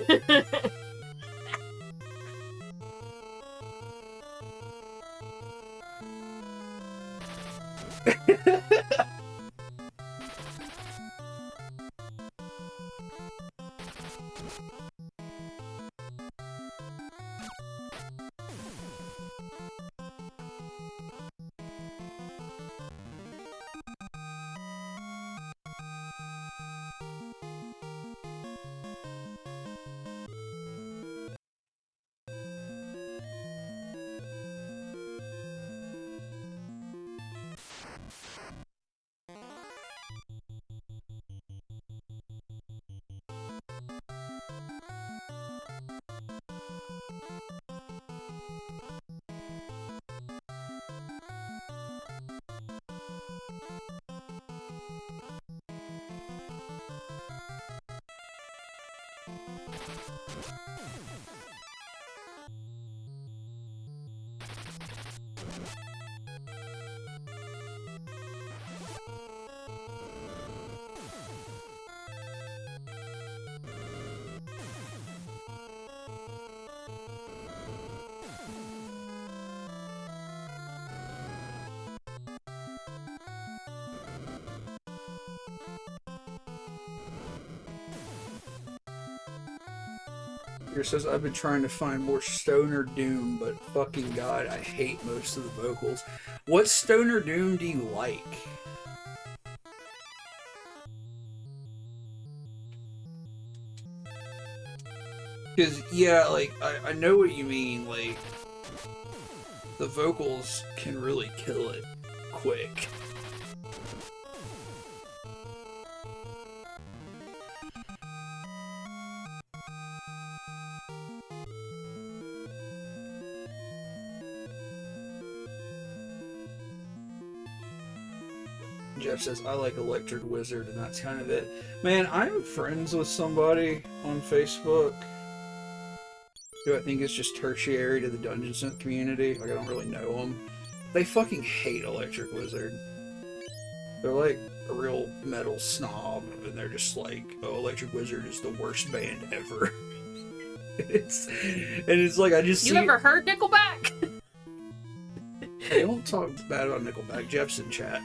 Here says, I've been trying to find more Stoner Doom, but fucking god, I hate most of the vocals. What Stoner Doom do you like? Because, yeah, like, I know what you mean, like, the vocals can really kill it quick. Jeff says, I like Electric Wizard, and that's kind of it. Man, I'm friends with somebody on Facebook who I think is just tertiary to the Dungeon Synth community. Like, I don't really know them. They fucking hate Electric Wizard. They're like a real metal snob, and they're just like, oh, Electric Wizard is the worst band ever. It's like, I just You ever heard Nickelback? Hey, don't talk bad about Nickelback. Jeff's in chat.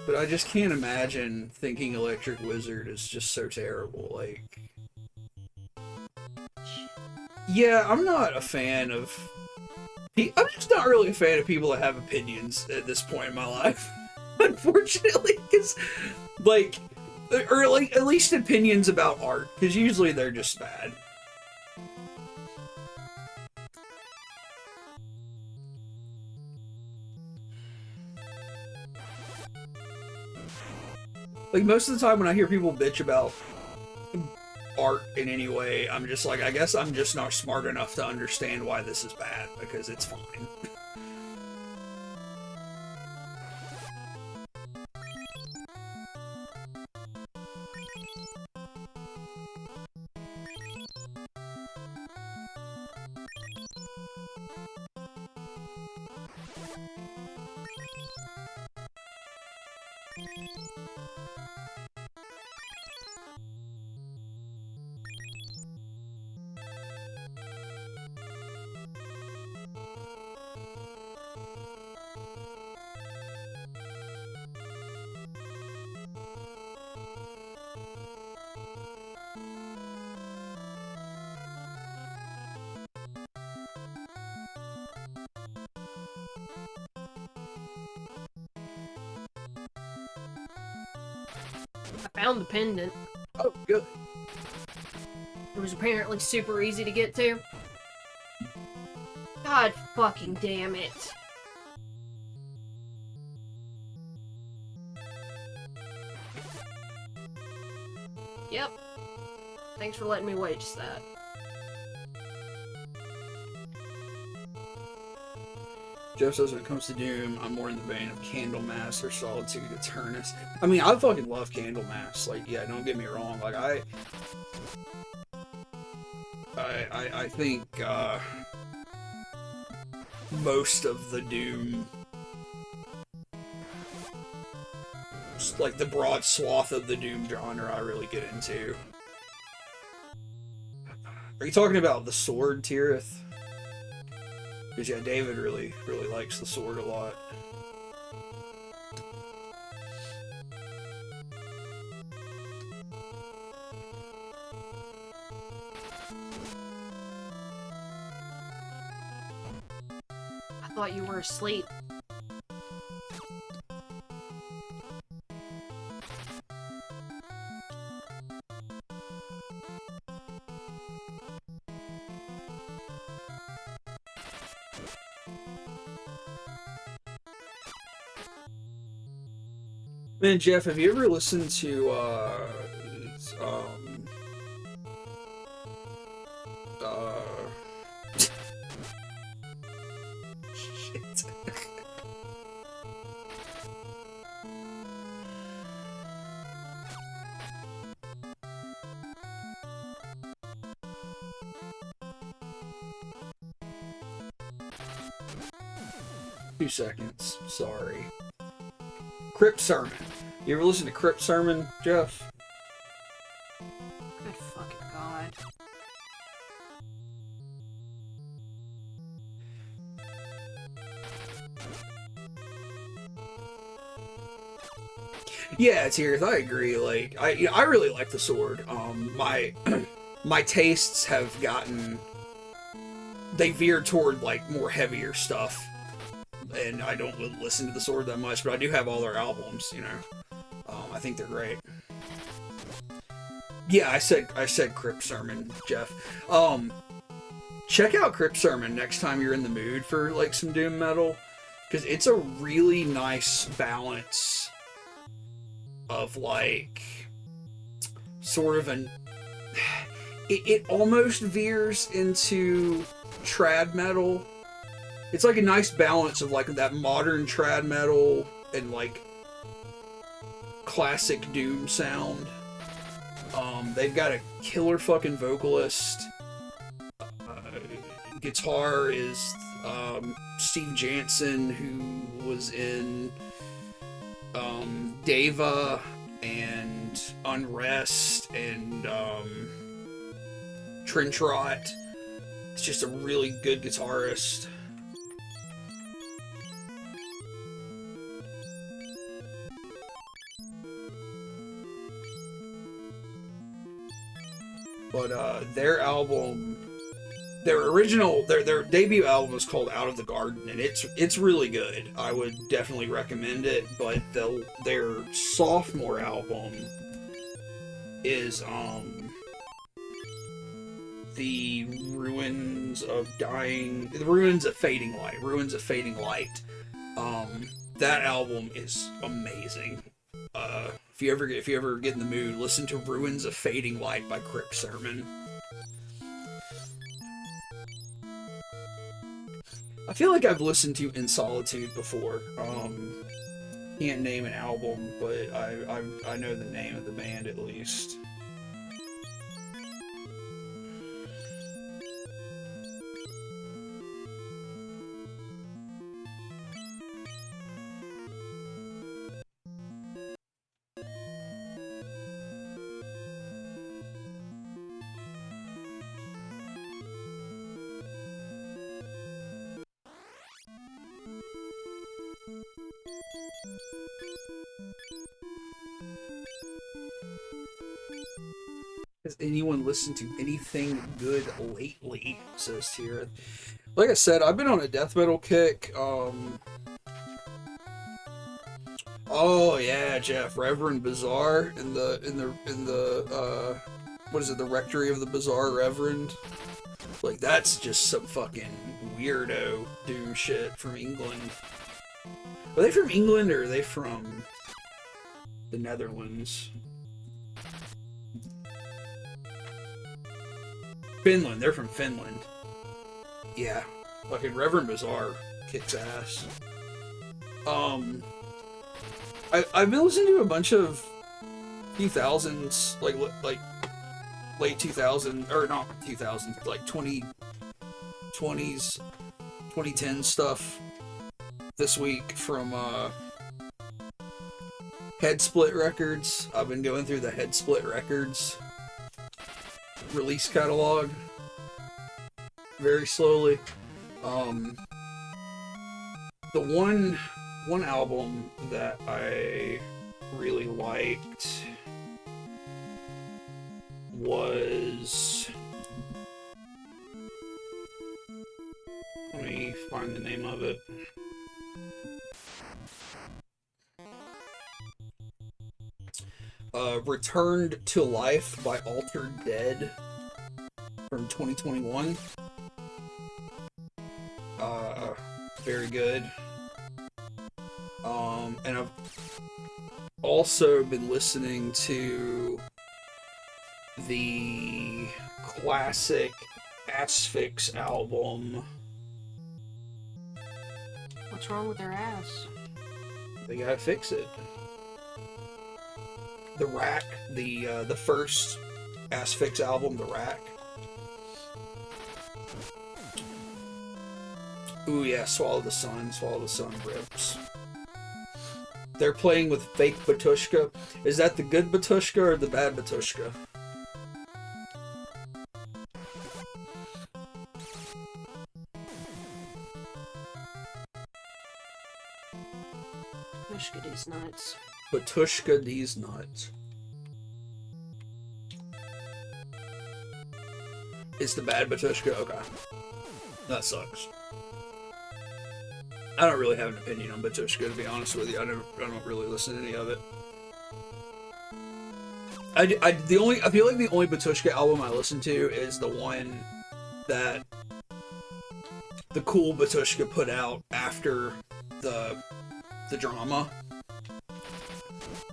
But I just can't imagine thinking Electric Wizard is just so terrible. Like, yeah, I'm not a fan of... I'm just not really a fan of people that have opinions at this point in my life. Unfortunately, because, like, or like, at least opinions about art, because usually they're just bad. Like, most of the time when I hear people bitch about art in any way, I'm just like, I guess I'm just not smart enough to understand why this is bad, because it's fine. I found the pendant. Oh, good. It was apparently super easy to get to. God fucking damn it. Yep. Thanks for letting me waste that. Jeff says when it comes to Doom, I'm more in the vein of Candlemass or Solitude Eternus. I mean, I fucking love Candlemass. Like, yeah, don't get me wrong. Like, I think, most of the Doom, just like the broad swath of the Doom genre, I really get into. Are you talking about the Sword, Tirith? Because, yeah, David really likes the Sword a lot. I thought you were asleep. Man, Jeff, have you ever listened to, shit. 2 seconds, sorry. Crypt Sermon. You ever listen to Crypt Sermon, Jeff? Good fucking god. Yeah, Tears, I agree. Like, I really like the sword. My my tastes have gotten, they veer toward like more heavier stuff, and I don't really listen to the sword that much. But I do have all their albums. You know, I think they're great. Yeah, I said Crypt Sermon, Jeff. Check out Crypt Sermon next time you're in the mood for like some doom metal, because it's a really nice balance of like sort of an it almost veers into trad metal. It's like a nice balance of like that modern trad metal and like classic doom sound. They've got a killer fucking vocalist. Guitar is Steve Jansen, who was in Deva and Unrest and Trench Rot. It's just a really good guitarist. But their album, their debut album was called Out of the Garden, and it's really good. I would definitely recommend it. But their sophomore album is the Ruins of Fading Light. That album is amazing. If you ever get in the mood, listen to Ruins of Fading Light by Crypt Sermon. I feel like I've listened to In Solitude before. Can't name an album, but I know the name of the band at least. Has anyone listened to anything good lately? Says Tira. Like I said, I've been on a death metal kick. Oh yeah, Jeff, Reverend Bizarre in the what is it? The Rectory of the Bizarre Reverend. Like that's just some fucking weirdo doom shit from England. Are they from England or are they from the Netherlands? Finland. They're from Finland. Yeah. Fucking Reverend Bizarre kicks ass. I've been listening to a bunch of 2000s, like late 2000s, or not 2000s, like 2020s, 2010 stuff this week from Head Split Records. I've been going through the Head Split Records release catalog very slowly. The one album that I really liked was, let me find the name of it. Returned to Life by Altered Dead from 2021. Very good. And I've also been listening to the classic Asphyx album. What's wrong with their ass? They gotta fix it. The Rack, the first Asphyx album, The Rack. Ooh yeah, Swallow the Sun rips. They're playing with fake Batushka. Is that the good Batushka or the bad Batushka? Batushka is nuts. Batushka these nuts. It's the bad Batushka? Okay. That sucks. I don't really have an opinion on Batushka, to be honest with you. I don't really listen to any of it. I feel like the only Batushka album I listen to is the one that the cool Batushka put out after the drama.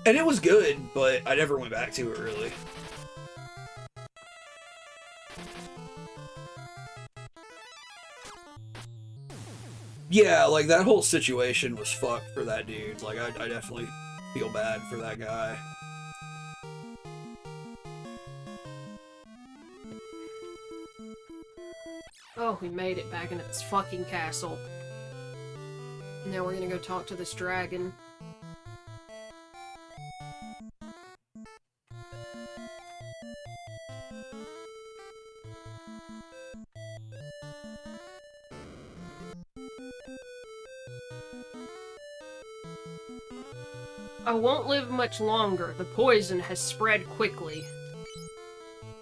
And it was good, but I never went back to it, really. Yeah, like, that whole situation was fucked for that dude. Like, I definitely feel bad for that guy. Oh, we made it back into this fucking castle. Now we're gonna go talk to this dragon. I won't live much longer. The poison has spread quickly.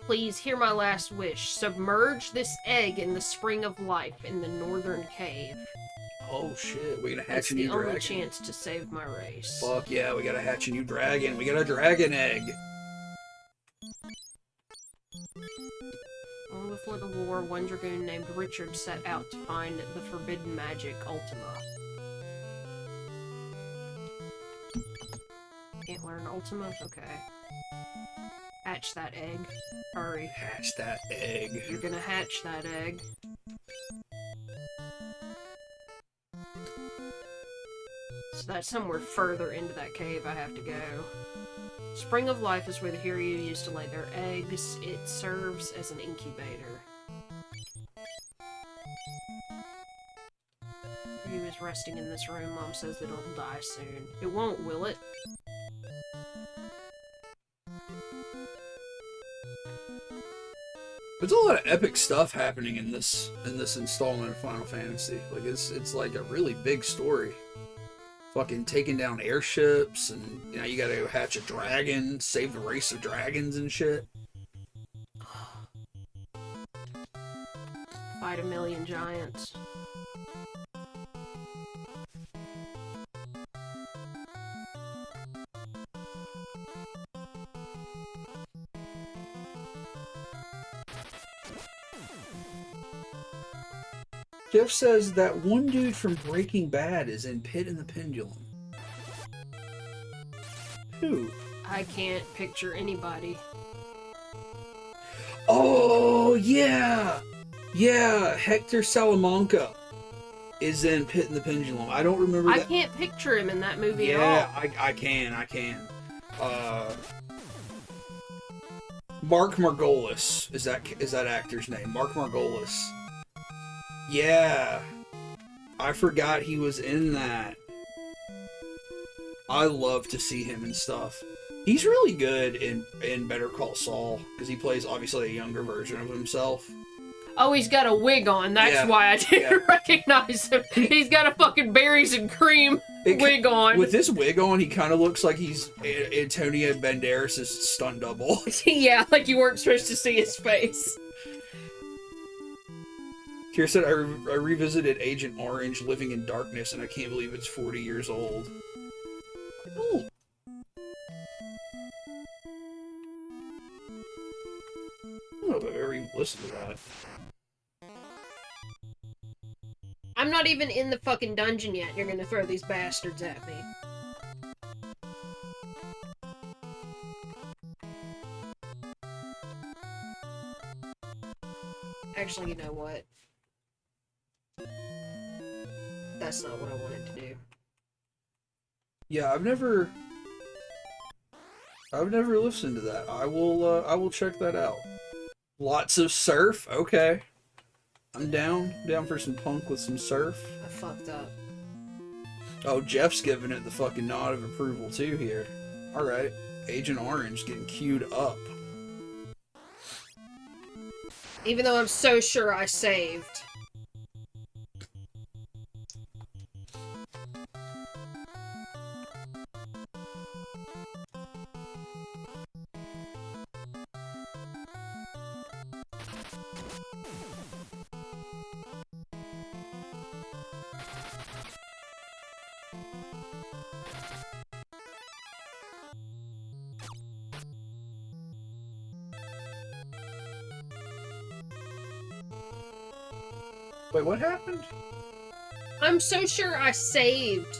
Please hear my last wish. Submerge this egg in the spring of life in the northern cave. Oh shit, we gotta hatch a new dragon. It's the only chance to save my race. Fuck yeah, we gotta hatch a new dragon. We got a dragon egg. Long before the war, one dragoon named Richard set out to find the forbidden magic Ultima. Can't learn Ultima? Okay. Hatch that egg. Hurry. Hatch that egg. You're gonna hatch that egg. So that's somewhere further into that cave I have to go. Spring of Life is where the Hiryu used to lay their eggs. It serves as an incubator. Hiryu is resting in this room. Mom says that it'll die soon. It won't, will it? There's a lot of epic stuff happening in this installment of Final Fantasy. Like it's like a really big story. Fucking taking down airships, and you know you gotta go hatch a dragon, save the race of dragons and shit. Fight a million giants. Jeff says that one dude from Breaking Bad is in Pit and the Pendulum. Who? I can't picture anybody. Oh, yeah! Yeah, Hector Salamanca is in Pit and the Pendulum. I don't remember that. I can't picture him in that movie at all. Yeah, I can. Mark Margolis is that actor's name. Mark Margolis. Yeah. I forgot he was in that. I love to see him and stuff. He's really good in Better Call Saul, because he plays, obviously, a younger version of himself. Oh, he's got a wig on. That's why I didn't recognize him. He's got a fucking berries and cream wig on. With this wig on, he kind of looks like he's Antonio Banderas' stunt double. Yeah, like you weren't supposed to see his face. Kira said, I revisited Agent Orange, Living in Darkness, and I can't believe it's 40 years old. Oh. I don't know if I've ever even listened to that. I'm not even in the fucking dungeon yet, and you're gonna throw these bastards at me. Actually, you know what? That's not what I wanted to do. Yeah, I've never listened to that. I will check that out. Lots of surf? Okay. I'm down for some punk with some surf. I fucked up. Oh, Jeff's giving it the fucking nod of approval too here. Alright. Agent Orange getting queued up. Even though I'm so sure I saved. Wait, what happened? I'm so sure I saved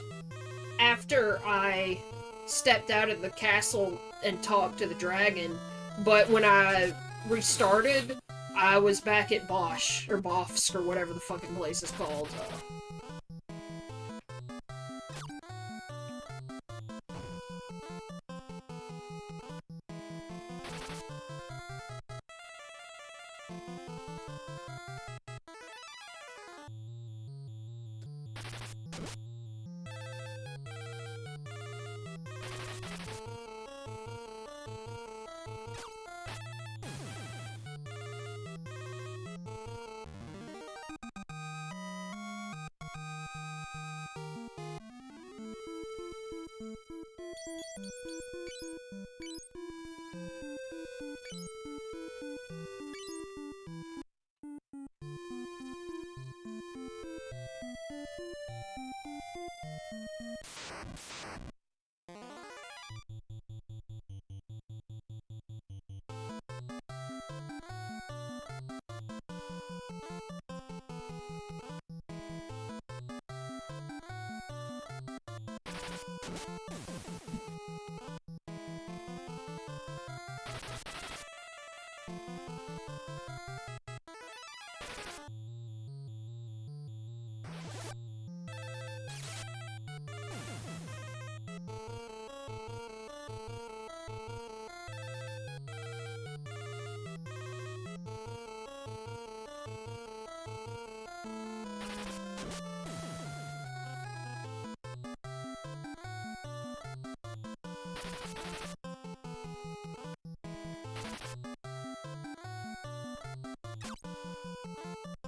after I stepped out of the castle and talked to the dragon, but when I restarted, I was back at Bosch, or Bofsk, or whatever the fucking place is called.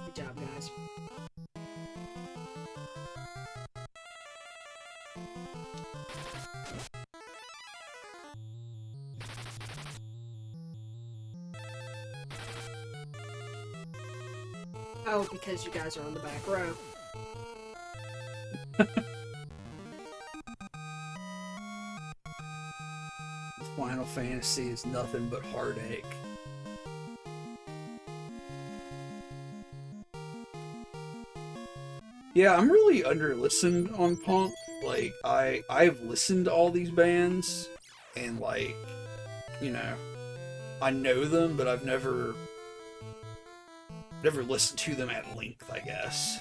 Good job, guys. Oh, because you guys are on the back row. Final Fantasy is nothing but heartache. Yeah, I'm really under-listened on punk. Like, I've listened to all these bands, and like, you know, I know them, but I've never listened to them at length, I guess.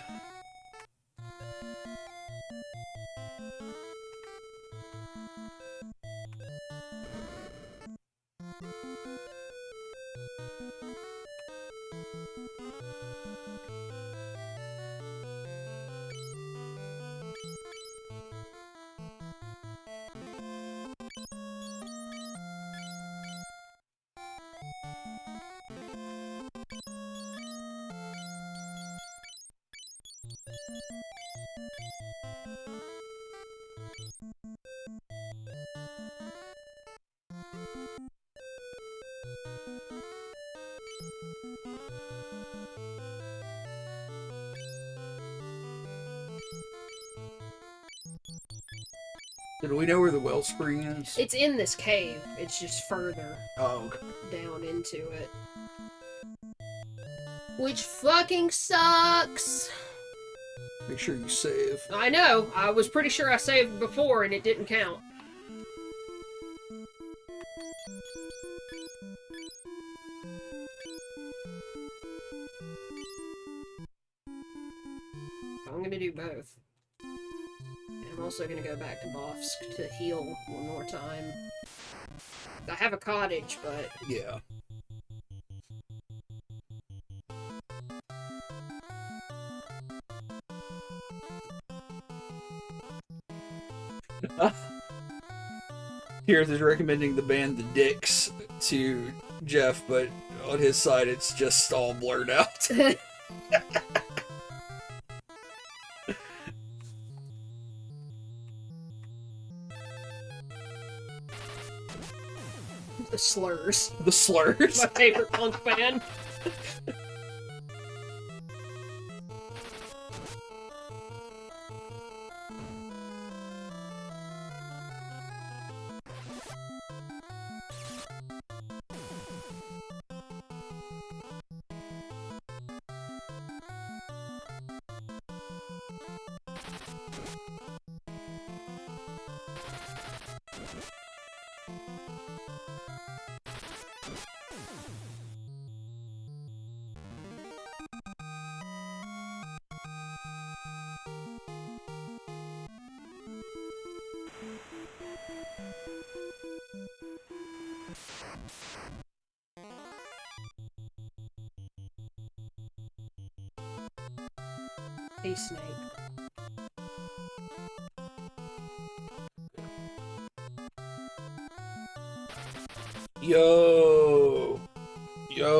Do we know where the wellspring is? It's in this cave. It's just further okay. down into it. Which fucking sucks! Make sure you save. I know. I was pretty sure I saved before and it didn't count. I'm gonna do both. I'm also gonna go back to Bofsk to heal one more time. I have a cottage, but... Yeah. Gareth is recommending the band The Dicks to Jeff, but on his side it's just all blurred out. The Slurs. The Slurs. My favorite punk band. A snake. Yo,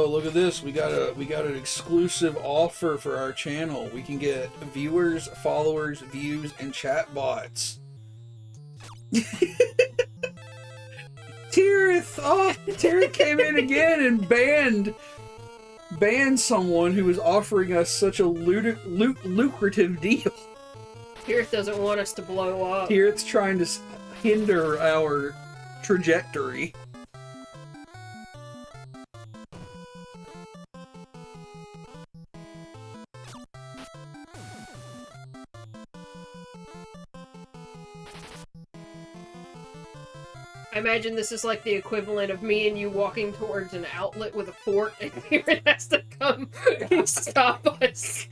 look at this. We got an exclusive offer for our channel. We can get viewers, followers, views, and chat bots. Tirith! Oh, Tirith came in again and banned someone who was offering us such a lucrative deal. Tirith doesn't want us to blow up. Tirith's trying to hinder our trajectory. I imagine this is like the equivalent of me and you walking towards an outlet with a fork and Tirith has to come and stop us.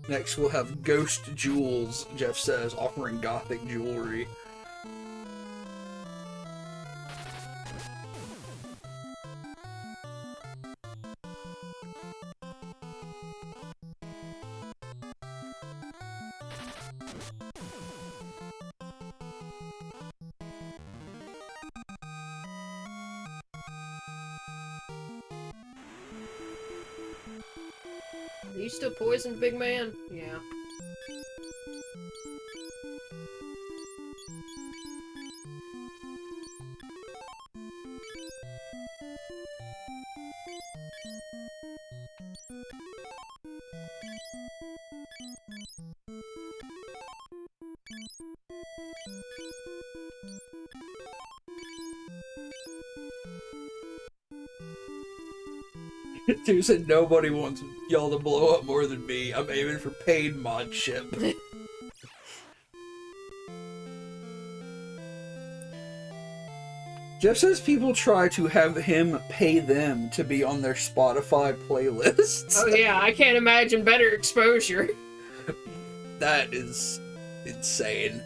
Next we'll have Ghost Jewels, Jeff says, offering gothic jewelry. Are you still poisoned, big man? Yeah. Dude said nobody wants y'all to blow up more than me. I'm aiming for paid mod ship. Jeff says people try to have him pay them to be on their Spotify playlists. Oh yeah, I can't imagine better exposure. That is insane.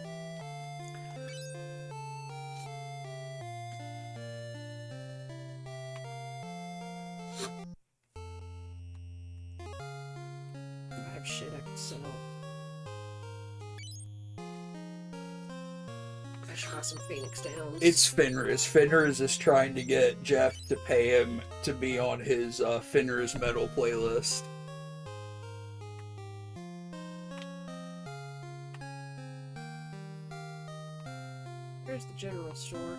I have shit I can sell. I should buy some Phoenix Downs. It's Fenris. Fenris is trying to get Jeff to pay him to be on his Fenris metal playlist. Where's the general store?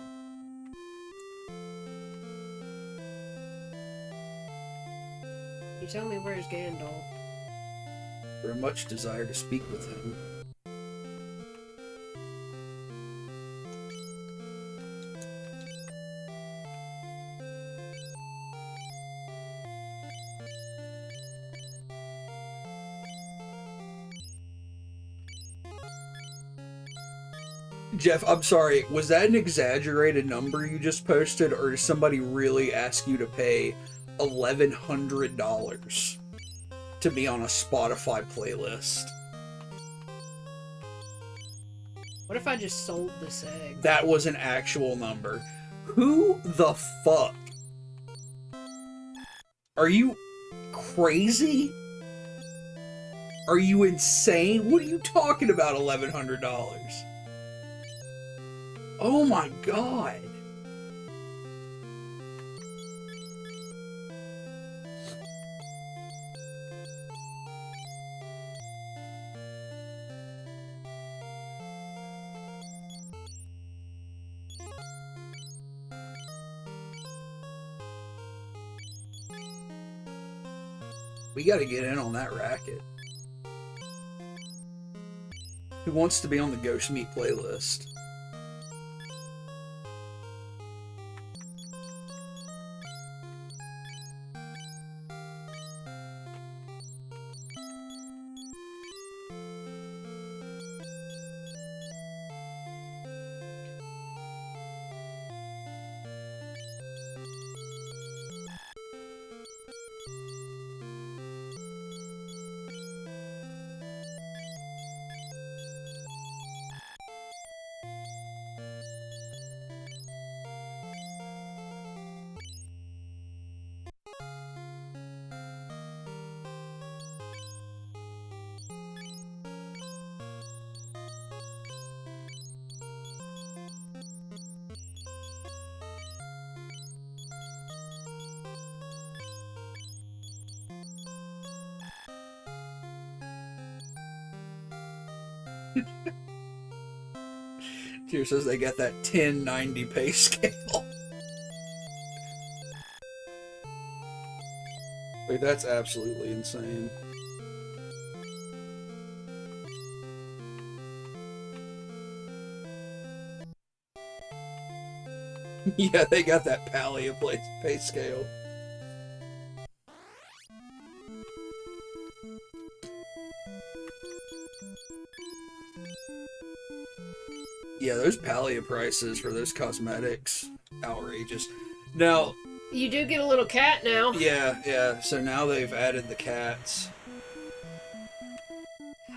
You tell me where's Gandalf? Very much desire to speak with him. Jeff, I'm sorry, was that an exaggerated number you just posted, or did somebody really ask you to pay $1,100 to be on a Spotify playlist? What if I just sold this egg? That was an actual number. Who the fuck? Are you crazy? Are you insane? What are you talking about, $1,100? Oh my god. We gotta get in on that racket. Who wants to be on the Ghost Meat playlist? Tier says they got that 1090 pay scale. Like, that's absolutely insane. Yeah, they got that Palia pay scale. Yeah, those Palia prices for those cosmetics, outrageous. Now, you do get a little cat now. Yeah, so now they've added the cats.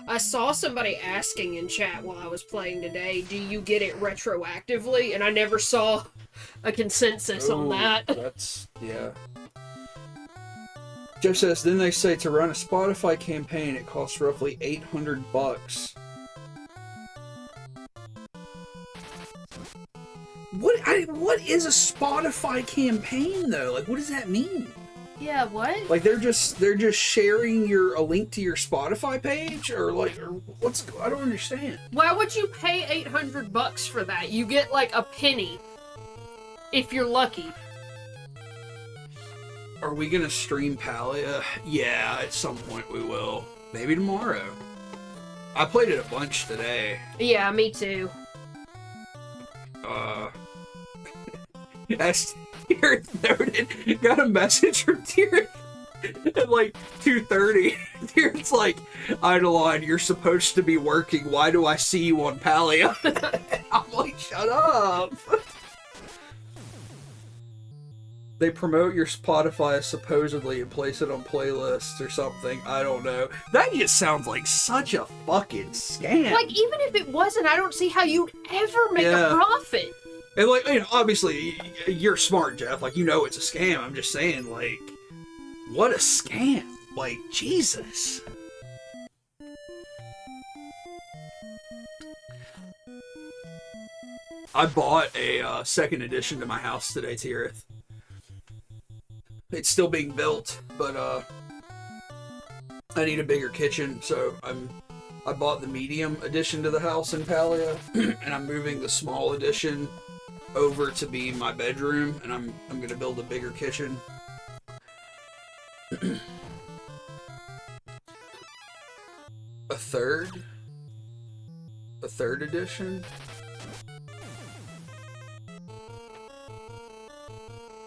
I saw somebody asking in chat while I was playing today, do you get it retroactively? And I never saw a consensus on that. That's, yeah. Jeff says, then they say to run a Spotify campaign, it costs roughly $800. What is a Spotify campaign though? Like, what does that mean? Yeah, what? Like they're just sharing a link to your Spotify page, or what's? I don't understand. Why would you pay $800 for that? You get like a penny, if you're lucky. Are we gonna stream Palia? Yeah, at some point we will. Maybe tomorrow. I played it a bunch today. Yeah, me too. As Tyrith noted, got a message from Tyrith at like 2:30. Tyrith's like, Eidolon, you're supposed to be working. Why do I see you on Palia? I'm like, shut up. They promote your Spotify supposedly and place it on playlists or something. I don't know. That just sounds like such a fucking scam. Like, even if it wasn't, I don't see how you'd ever make a profit. And, like, you know, obviously, you're smart, Jeff. Like, you know it's a scam. I'm just saying, like, what a scam. Like, Jesus. I bought a second edition to my house today, Tirith. It's still being built, but I need a bigger kitchen, so I bought the medium edition to the house in Palia, and I'm moving the small edition over to be my bedroom, and I'm gonna build a bigger kitchen. A third edition?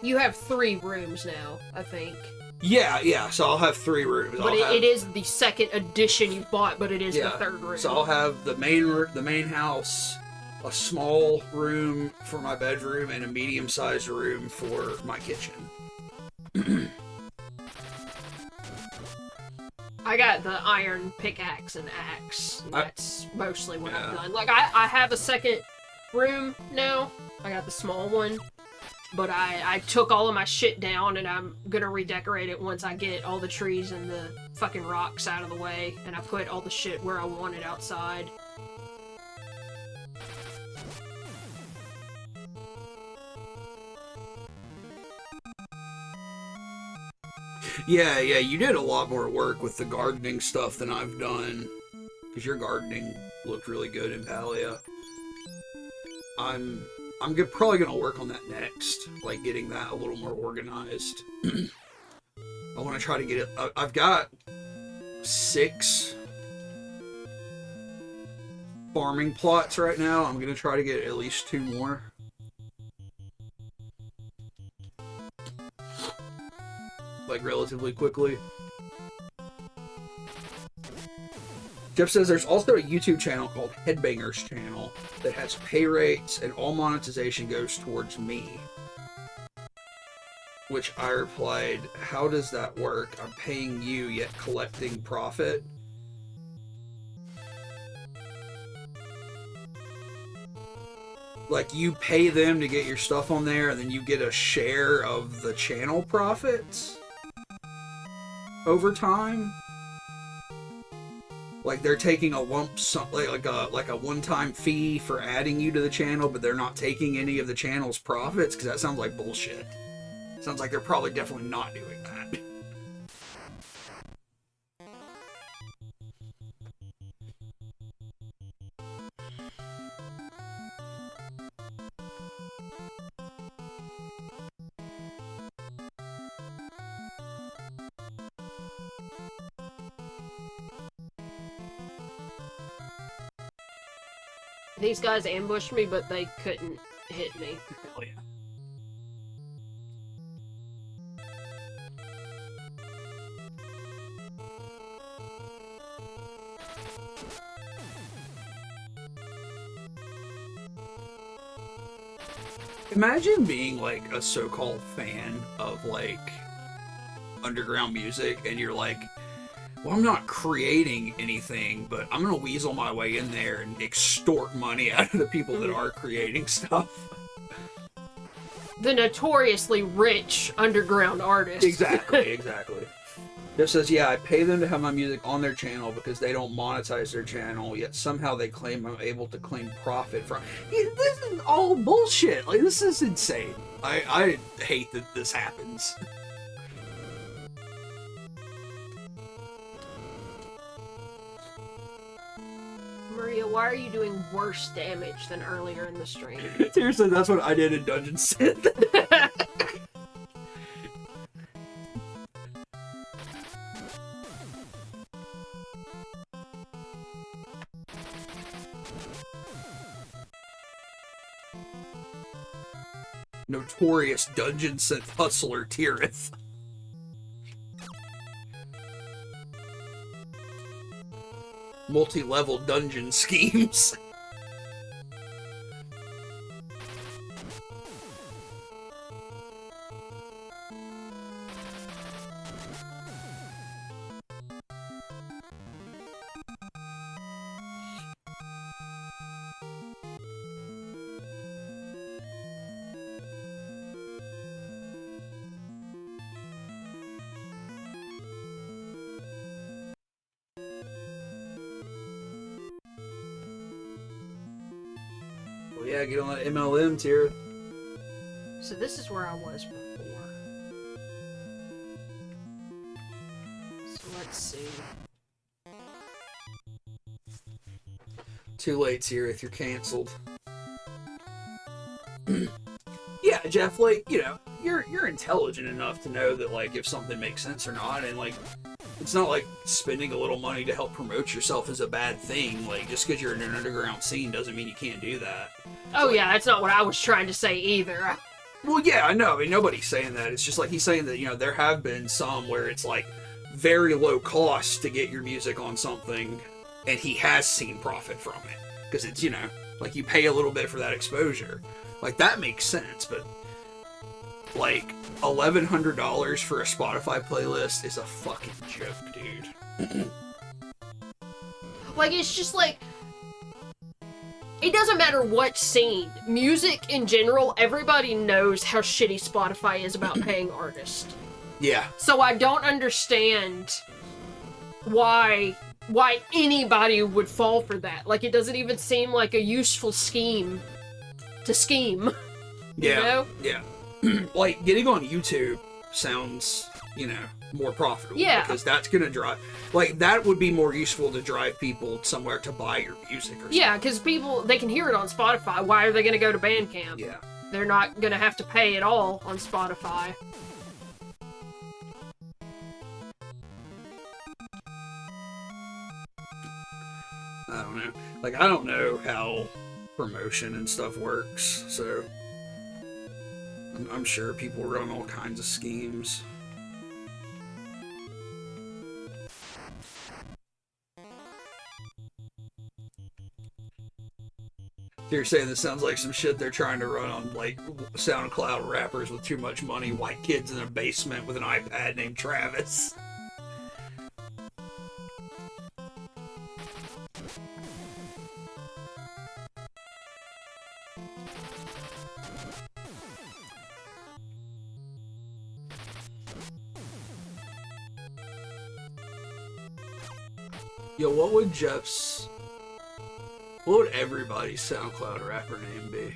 You have 3 rooms now, I think. Yeah, so I'll have 3 rooms. But it is the second edition you bought, but it is the third room. So I'll have the main house, a small room for my bedroom, and a medium-sized room for my kitchen. I got the iron pickaxe and axe. That's mostly what I've done. Like, I have a second room now. I got the small one. But I took all of my shit down, and I'm gonna redecorate it once I get all the trees and the fucking rocks out of the way, and I put all the shit where I want it outside. Yeah, you did a lot more work with the gardening stuff than I've done, because your gardening looked really good in Palia. I'm probably going to work on that next, like getting that a little more organized. I want to try to get it. I've got 6 farming plots right now. I'm gonna try to get at least 2 more. Like, relatively quickly. Jeff says there's also a YouTube channel called Headbangers Channel that has pay rates and all monetization goes towards me. Which I replied, how does that work? I'm paying you yet collecting profit. Like, you pay them to get your stuff on there and then you get a share of the channel profits over time. Like, they're taking a lump sum, like a one-time fee for adding you to the channel, but they're not taking any of the channel's profits, because that sounds like bullshit. Sounds like they're probably definitely not doing that. These guys ambushed me, but they couldn't hit me. Hell yeah. Imagine being, like, a so-called fan of, like, underground music, and you're like, well, I'm not creating anything, but I'm gonna weasel my way in there and extort money out of the people that are creating stuff. The notoriously rich underground artists. Exactly. Jeff says, yeah, I pay them to have my music on their channel because they don't monetize their channel, yet somehow they claim I'm able to claim profit from... Yeah, this is all bullshit. Like, this is insane. I hate that this happens. Maria, why are you doing worse damage than earlier in the stream? Seriously, that's what I did in Dungeon Synth. Notorious Dungeon Synth hustler Tirith. Multi-level dungeon schemes. Yeah, get on that MLM tier. So this is where I was before. So let's see. Too late, Tirith, you're canceled. Yeah, Jeff, like, you know, you're intelligent enough to know that, like, if something makes sense or not, and, like, it's not like spending a little money to help promote yourself is a bad thing. Like, just because you're in an underground scene doesn't mean you can't do that. Oh, like, yeah, that's not what I was trying to say either. Well, yeah, I know. I mean, nobody's saying that. It's just like he's saying that, you know, there have been some where it's, like, very low cost to get your music on something, and he has seen profit from it. Because it's, you know, like, you pay a little bit for that exposure. Like, that makes sense, but, like, $1,100 for a Spotify playlist is a fucking joke, dude. Like, it's just like... It doesn't matter what scene. Music in general, everybody knows how shitty Spotify is about paying artists. Yeah. So I don't understand why anybody would fall for that. Like, it doesn't even seem like a useful scheme to scheme. Yeah. You know? Yeah. Like, getting on YouTube sounds, you know, more profitable. Yeah. Because that's gonna drive... Like, that would be more useful to drive people somewhere to buy your music or something. Yeah, because people, they can hear it on Spotify. Why are they going to go to Bandcamp? Yeah. They're not going to have to pay at all on Spotify. I don't know. Like, I don't know how promotion and stuff works, so I'm sure people run all kinds of schemes. You're saying this sounds like some shit they're trying to run on, like, SoundCloud rappers with too much money, white kids in a basement with an iPad named Travis. Yo, what would everybody's SoundCloud rapper name be?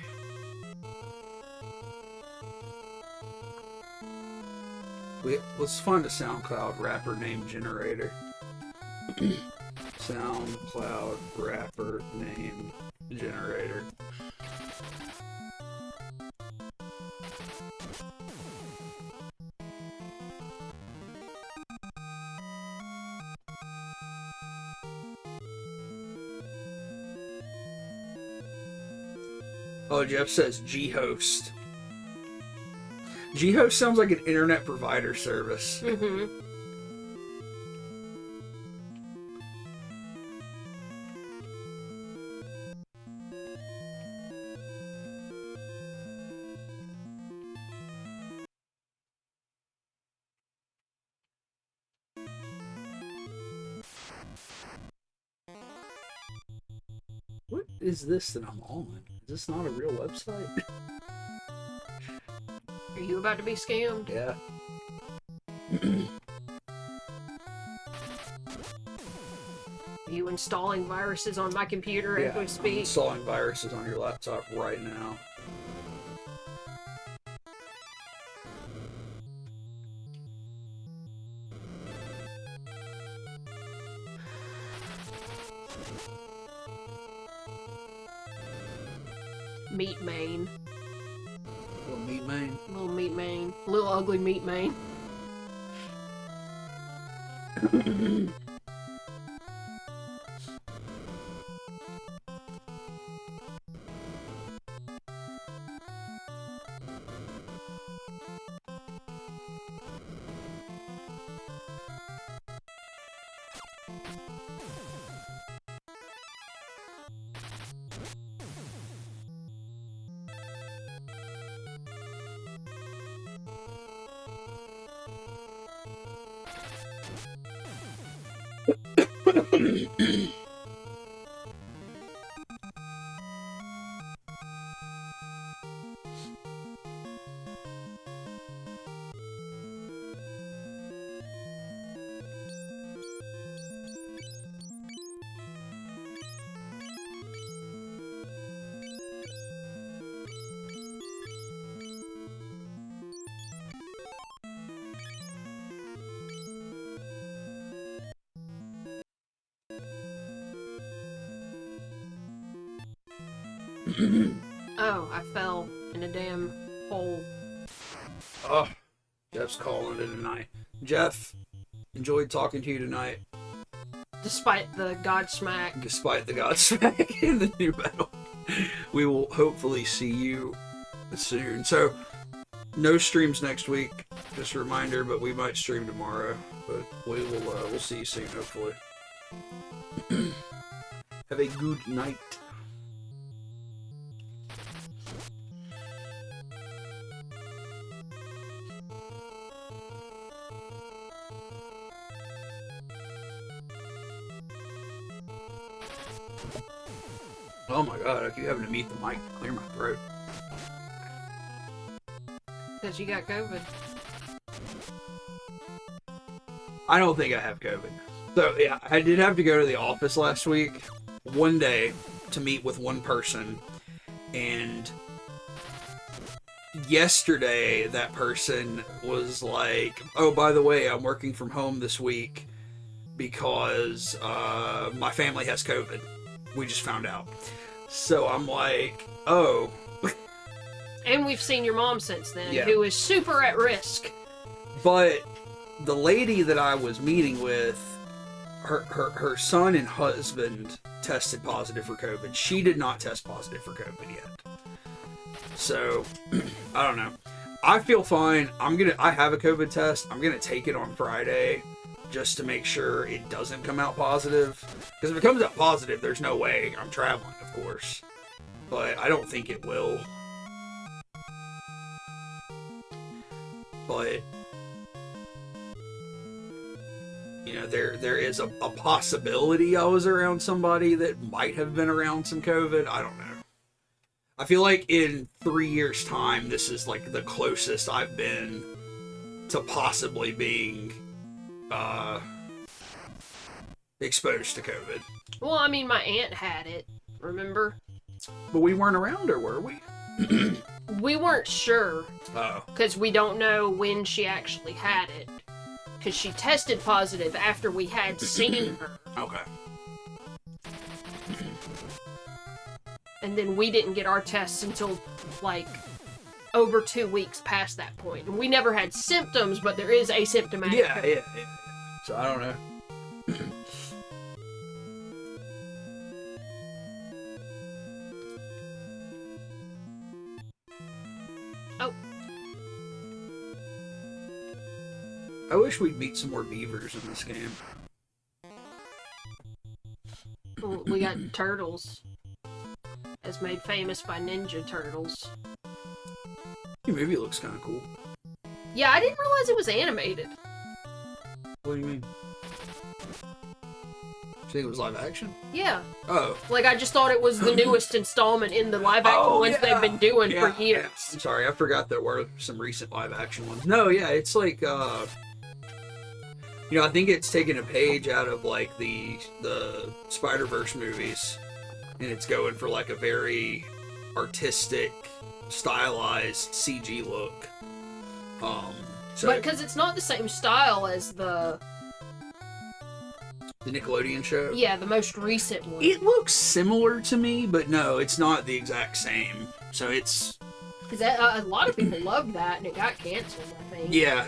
Let's find a SoundCloud rapper name generator. SoundCloud rapper name generator. Oh, Jeff says G-Host. G-Host sounds like an internet provider service. Mm-hmm. What is this that I'm on? Is this not a real website? Are you about to be scammed? Yeah. Are you installing viruses on my computer as we I'm speak? installing viruses on your laptop right now. Meat Mane. Little meat man. Little Meat Mane. Little ugly Meat Mane. Oh, I fell in a damn hole. Oh, Jeff's calling it tonight. Jeff, enjoyed talking to you tonight. Despite the Godsmack. Despite the Godsmack in the new battle. We will hopefully see you soon. So, no streams next week. Just a reminder, but we might stream tomorrow. But we'll see you soon, hopefully. Have a good night. Oh my god, I keep having to mute the mic to clear my throat. Because you got COVID. I don't think I have COVID. So, yeah, I did have to go to the office last week, one day, to meet with one person. And yesterday, that person was like, oh, by the way, I'm working from home this week because my family has COVID. We just found out. So I'm like, oh. And we've seen your mom since then, Yeah. who is super at risk. But the lady that I was meeting with, her son and husband tested positive for COVID. She did not test positive for COVID yet. So, I don't know. I feel fine. I have a COVID test. I'm gonna take it on Friday just to make sure it doesn't come out positive. Because if it comes out positive, there's no way I'm traveling, of course. But I don't think it will. But you know, there is a possibility I was around somebody that might have been around some COVID. I don't know. I feel like in 3 years' time, this is like the closest I've been to possibly being exposed to COVID. Well, I mean, my aunt had it, remember? But we weren't around her, were we? We weren't sure. Oh. Because we don't know when she actually had it. Because she tested positive after we had seen her. Okay. And then we didn't get our tests until, like, over 2 weeks past that point. And we never had symptoms, but there is asymptomatic. Yeah. So I don't know. Oh. I wish we'd meet some more beavers in this game. Well, we got turtles. As made famous by Ninja Turtles. The movie looks kind of cool. Yeah, I didn't realize it was animated. What do you mean? You think it was live action? Yeah. Oh. Like, I just thought it was the newest installment in the live action ones they've been doing for years. Yeah. I'm sorry, I forgot there were some recent live action ones. No, yeah, it's like, you know, I think it's taken a page out of, like, the Spider-Verse movies. And it's going for, like, a very artistic, stylized CG look. So But because it's not the same style as the Nickelodeon show? Yeah, the most recent one. It looks similar to me, but no, it's not the exact same. So it's... Because a lot of people loved that, and it got canceled, I think. Yeah,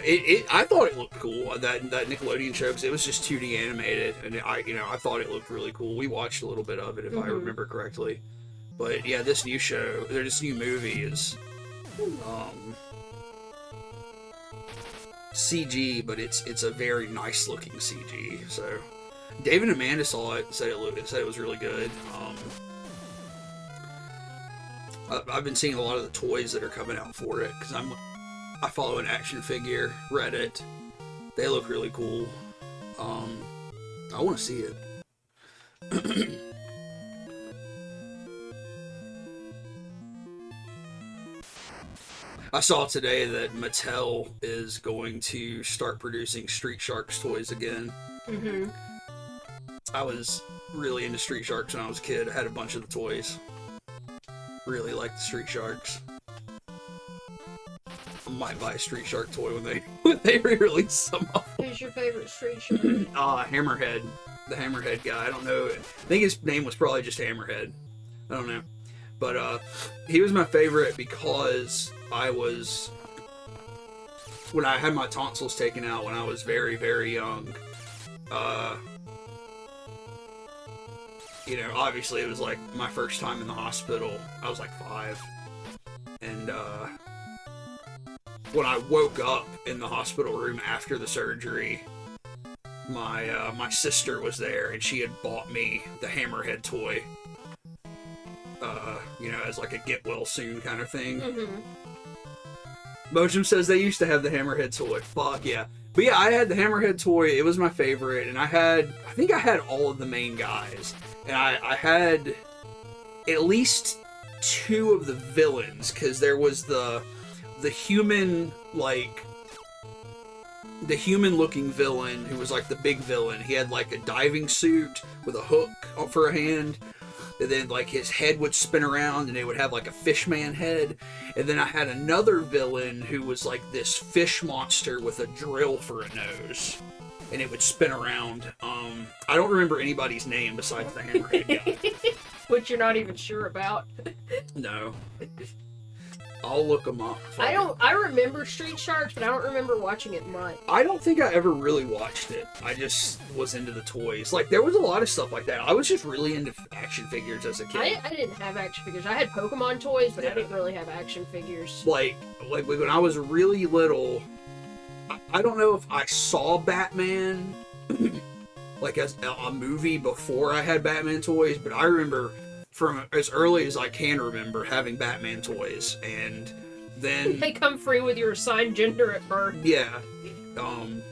I thought it looked cool, that Nickelodeon show, because it was just 2D animated, and I thought it looked really cool. We watched a little bit of it, if I remember correctly. But yeah, this new show, this new movie is CG, but it's a very nice looking CG. So David and Amanda saw it, said it was really good. I've been seeing a lot of the toys that are coming out for it because I follow an action figure Reddit. They look really cool. I want to see it. I saw today that Mattel is going to start producing Street Sharks toys again. Mm-hmm. I was really into Street Sharks when I was a kid. I had a bunch of the toys. Really like the Street Sharks. I might buy a Street Shark toy when they re-release some of them. Who's your favorite Street Shark? Hammerhead. The Hammerhead guy. I don't know. I think his name was probably just Hammerhead. I don't know. But he was my favorite because when I had my tonsils taken out when I was very, very young, you know, obviously it was like my first time in the hospital. I was like 5. And when I woke up in the hospital room after the surgery, my sister was there and she had bought me the Hammerhead toy. You know, as like a get well soon kind of thing. Mm-hmm. Mojum says they used to have the Hammerhead toy. Fuck yeah. But yeah, I had the Hammerhead toy. It was my favorite. And I think I had all of the main guys. And I had at least 2 of the villains, because there was the human, like, the human-looking villain who was like the big villain. He had like a diving suit with a hook for a hand. And then, like, his head would spin around, and it would have, like, a fishman head. And then I had another villain who was, like, this fish monster with a drill for a nose. And it would spin around. I don't remember anybody's name besides the Hammerhead guy. Which you're not even sure about. No. I'll look them up. I remember Street Sharks, but I don't remember watching it much. I don't think I ever really watched it. I just was into the toys. Like, there was a lot of stuff like that. I was just really into action figures as a kid. I didn't have action figures. I had Pokemon toys, but I didn't really have action figures. Like when I was really little, I don't know if I saw Batman like as a movie before I had Batman toys, but I remember from as early as I can remember having Batman toys, and then they come free with your assigned gender at birth. Yeah. And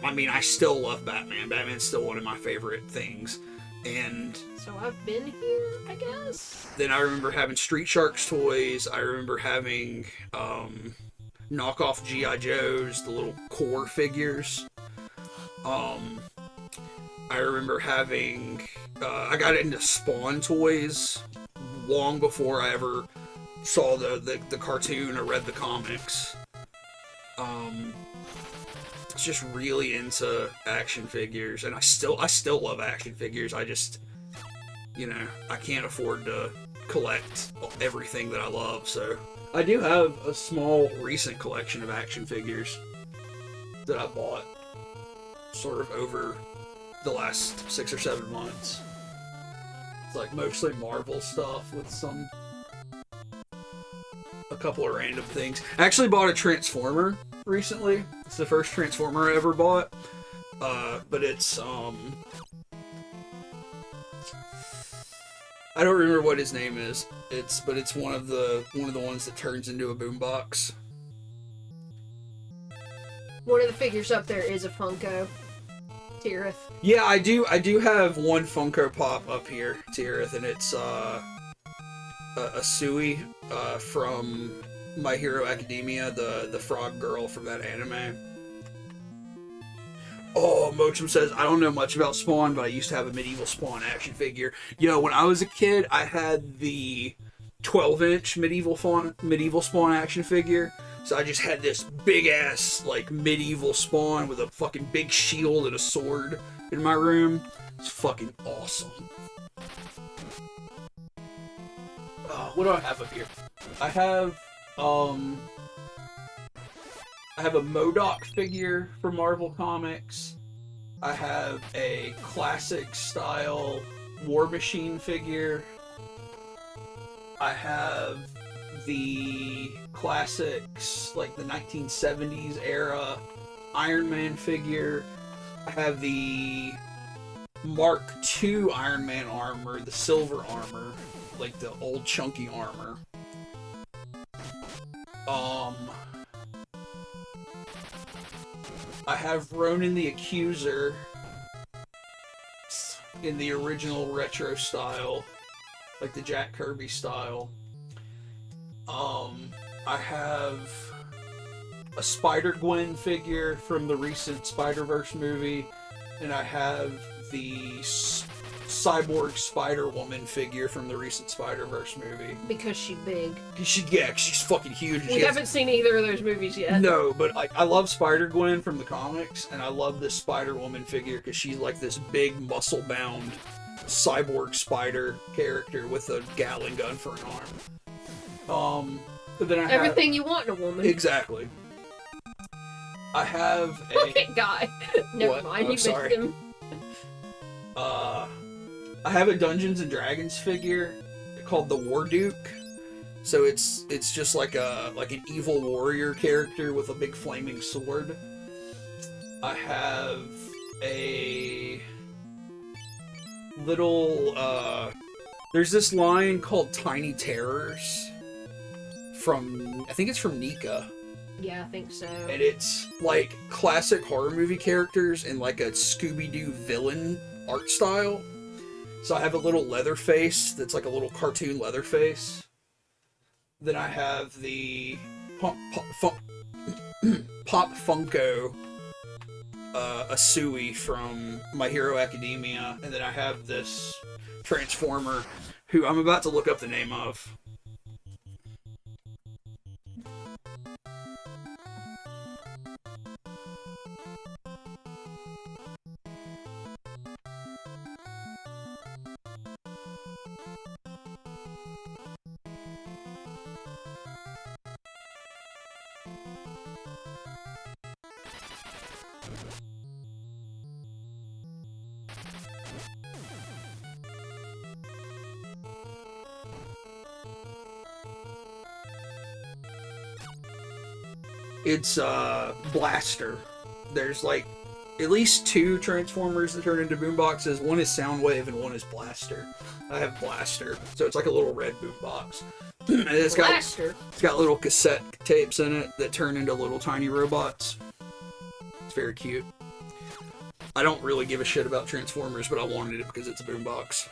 I mean, I still love Batman. Batman's still one of my favorite things. And so I've been here, I guess. Then I remember having Street Sharks toys. I remember having knockoff G.I. Joes, the little core figures. I remember having I got into Spawn toys long before I ever saw the cartoon or read the comics. It's just really into action figures, and I still love action figures. I just, I can't afford to collect everything that I love, so I do have a small recent collection of action figures that I bought sort of over the last 6 or 7 months. It's like mostly Marvel stuff with a couple of random things. I actually bought a Transformer recently. It's the first Transformer I ever bought. But it's I don't remember what his name is. But it's one of the ones that turns into a boombox. One of the figures up there is a Funko. Tirith. Yeah, I do have one Funko Pop up here, Tirith, and it's a Sui from My Hero Academia, the frog girl from that anime. Oh, Mochum says, I don't know much about Spawn, but I used to have a medieval Spawn action figure. Yo, when I was a kid, I had the 12-inch medieval Spawn action figure. So I just had this big-ass, like, medieval Spawn with a fucking big shield and a sword in my room. It's fucking awesome. What do I have up here? I have a MODOK figure from Marvel Comics. I have a classic-style War Machine figure. I have the classics, like the 1970s era Iron Man figure. I have the Mark II Iron Man armor, the silver armor, like the old chunky armor. I have Ronan the Accuser in the original retro style, like the Jack Kirby style. I have a Spider-Gwen figure from the recent Spider-Verse movie, and I have the Cyborg Spider-Woman figure from the recent Spider-Verse movie. Because she's big. She's fucking huge. We haven't seen either of those movies yet. No, but I love Spider-Gwen from the comics, and I love this Spider-Woman figure because she's like this big, muscle-bound cyborg spider character with a Gatling gun for an arm. But then everything you want in a woman. Exactly. I have a... Look at Guy. Never mind, you missed him. I have a Dungeons and Dragons figure called the War Duke. So it's just like an evil warrior character with a big flaming sword. I have a little there's this line called Tiny Terrors from, I think it's from Nika. Yeah, I think so. And it's like classic horror movie characters in like a Scooby-Doo villain art style. So I have a little Leatherface that's like a little cartoon Leatherface. Then I have the Pop Funko Asui from My Hero Academia. And then I have this Transformer who I'm about to look up the name of. It's Blaster. There's like at least 2 Transformers that turn into boomboxes. One is Soundwave and one is Blaster. I have Blaster, so it's like a little red boombox. And it's got little cassette tapes in it that turn into little tiny robots. It's very cute. I don't really give a shit about Transformers, but I wanted it because it's a boombox.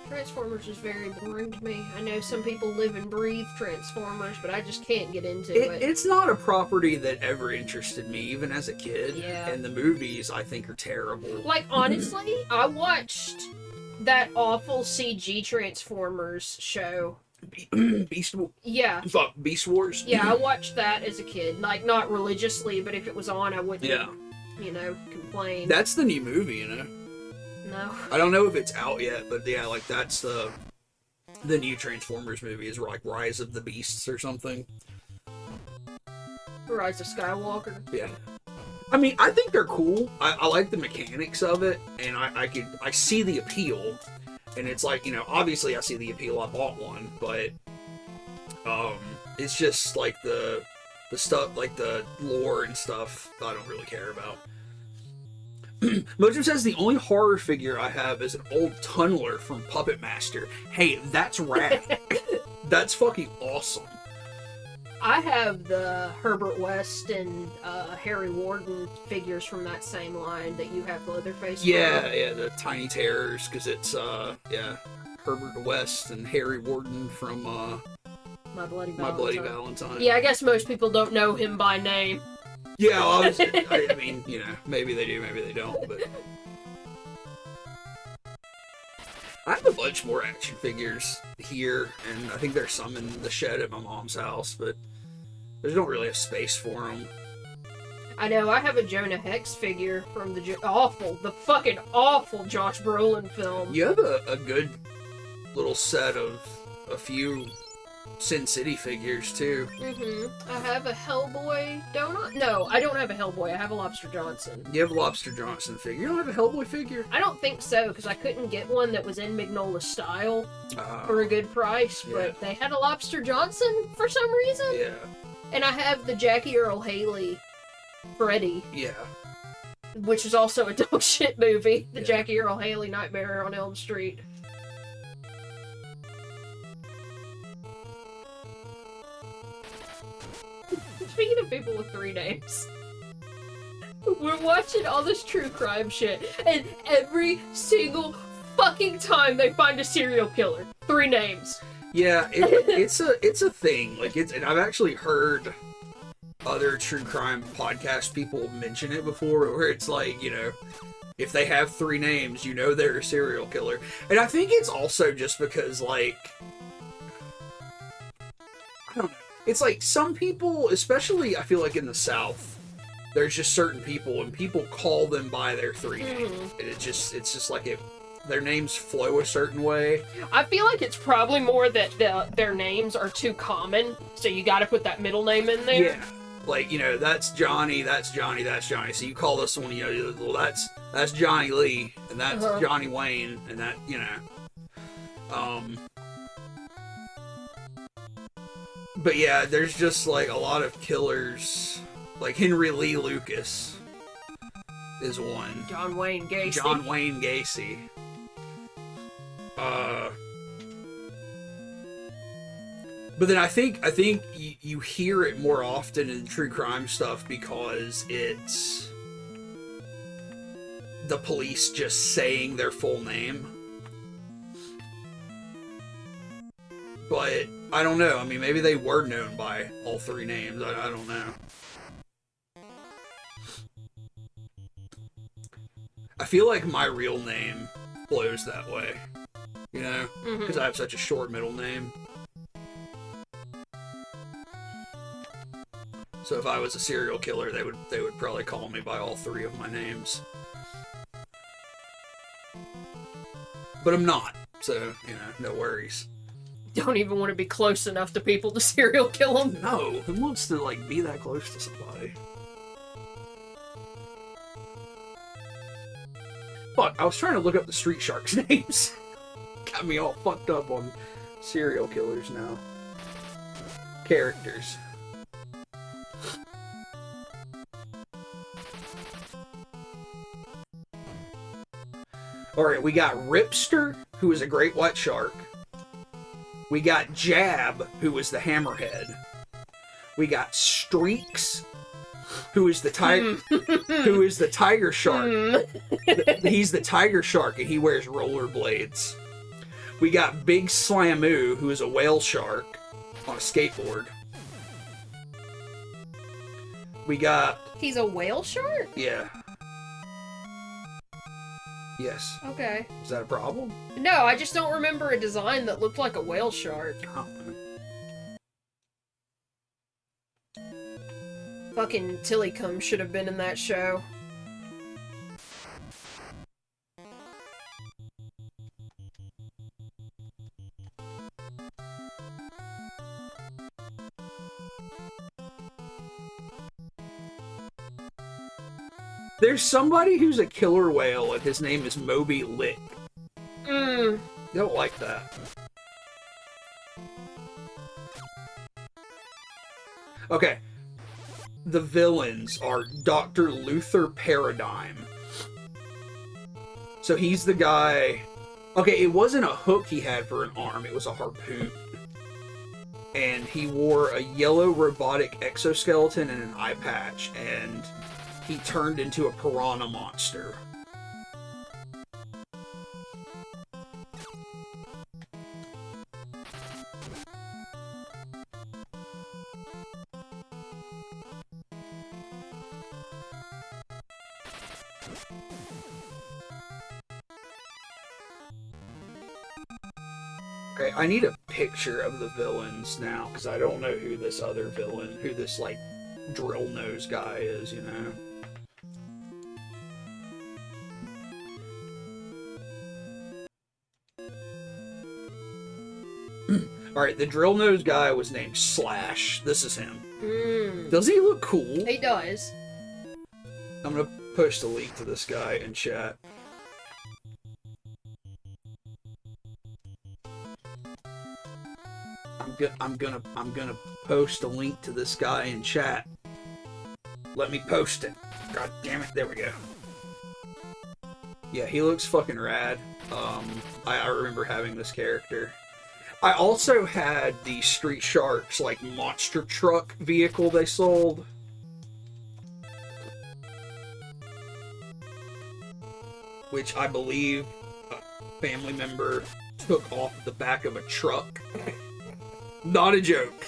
Transformers is very boring to me. I know some people live and breathe Transformers, but I just can't get into it. It's not a property that ever interested me, even as a kid. Yeah. And the movies, I think, are terrible. Like, honestly, I watched that awful CG Transformers show. Beast Wars? Yeah, I watched that as a kid. Like, not religiously, but if it was on, I wouldn't, complain. That's the new movie, you know? No. I don't know if it's out yet, but yeah, like, that's the new Transformers movie is like Rise of the Beasts or something. Rise of Skywalker. Yeah. I mean, I think they're cool. I like the mechanics of it, and I see the appeal. And it's like, you know, obviously I see the appeal, I bought one, but it's just like the stuff, like the lore and stuff I don't really care about. Mojo says the only horror figure I have is an old Tunneler from Puppet Master. Hey, that's rad. That's fucking awesome. I have the Herbert West and Harry Warden figures from that same line that you have Leatherface. Yeah, the Tiny Terrors, because it's Herbert West and Harry Warden from My Bloody Valentine. Yeah, I guess most people don't know him by name. Yeah, well, I mean, you know, maybe they do, maybe they don't, but I have a bunch more action figures here, and I think there's some in the shed at my mom's house, but they don't really have space for them. I know, I have a Jonah Hex figure from the fucking awful Josh Brolin film. You have a good little set of a few Sin City figures, too. Mm-hmm. I have a Hellboy donut. No, I don't have a Hellboy. I have a Lobster Johnson. You have a Lobster Johnson figure. You don't have a Hellboy figure? I don't think so, because I couldn't get one that was in Mignola style for a good price, but they had a Lobster Johnson for some reason. Yeah. And I have the Jackie Earle Haley Freddy. Yeah. Which is also a dog shit movie. The Jackie Earle Haley Nightmare on Elm Street. Speaking of people with 3 names, we're watching all this true crime shit, and every single fucking time they find a serial killer, 3 names. Yeah, it's a thing. Like and I've actually heard other true crime podcast people mention it before, where it's like, you know, if they have 3 names, you know they're a serial killer. And I think it's also just because, like, I don't know. It's like some people, especially I feel like in the South, there's just certain people and people call them by their 3 names. And it's just like their names flow a certain way. I feel like it's probably more that their names are too common, so you gotta put that middle name in there. Yeah. Like, you know, that's Johnny, that's Johnny, that's Johnny. So you call this one, you know, well, that's Johnny Lee, and that's Johnny Wayne, and that, you know. But yeah, there's just, like, a lot of killers. Like, Henry Lee Lucas is one. John Wayne Gacy. John Wayne Gacy. But then I think you hear it more often in true crime stuff because it's the police just saying their full name. But I don't know. I mean, maybe they were known by all 3 names. I don't know. I feel like my real name flows that way. You know? Because I have such a short middle name. So if I was a serial killer, they would probably call me by all 3 of my names. But I'm not. So, you know, no worries. don't even want to be close enough to people to serial kill them. No, who wants to, like, be that close to somebody? Fuck, I was trying to look up the Street Sharks names. Got me all fucked up on serial killers now. Characters. Alright, we got Ripster, who is a great white shark. We got Jab, who is the hammerhead. We got Streaks, who is the tiger shark. He's the tiger shark, and he wears rollerblades. We got Big Slamoo, who is a whale shark on a skateboard. We got... He's a whale shark? Yeah. Yes. Okay. Is that a problem? No, I just don't remember a design that looked like a whale shark. Oh. Fucking Tillicum should have been in that show. There's somebody who's a killer whale, and his name is Moby Lick. Don't like that. Okay. The villains are Dr. Luther Paradigm. So he's the guy... Okay, it wasn't a hook he had for an arm, it was a harpoon. And he wore a yellow robotic exoskeleton and an eye patch, and he turned into a piranha monster. Okay, I need a picture of the villains now, because I don't know who this other villain, who this, like, drill nose guy is, you know? Alright, the drill nose guy was named Slash. This is him. Does he look cool? He does. I'm gonna post a link to this guy in chat. I'm gonna post a link to this guy in chat. Let me post it. God damn it, there we go. Yeah, he looks fucking rad. I remember having this character. I also had the Street Sharks, like, monster truck vehicle they sold. Which I believe a family member took off the back of a truck. Not a joke.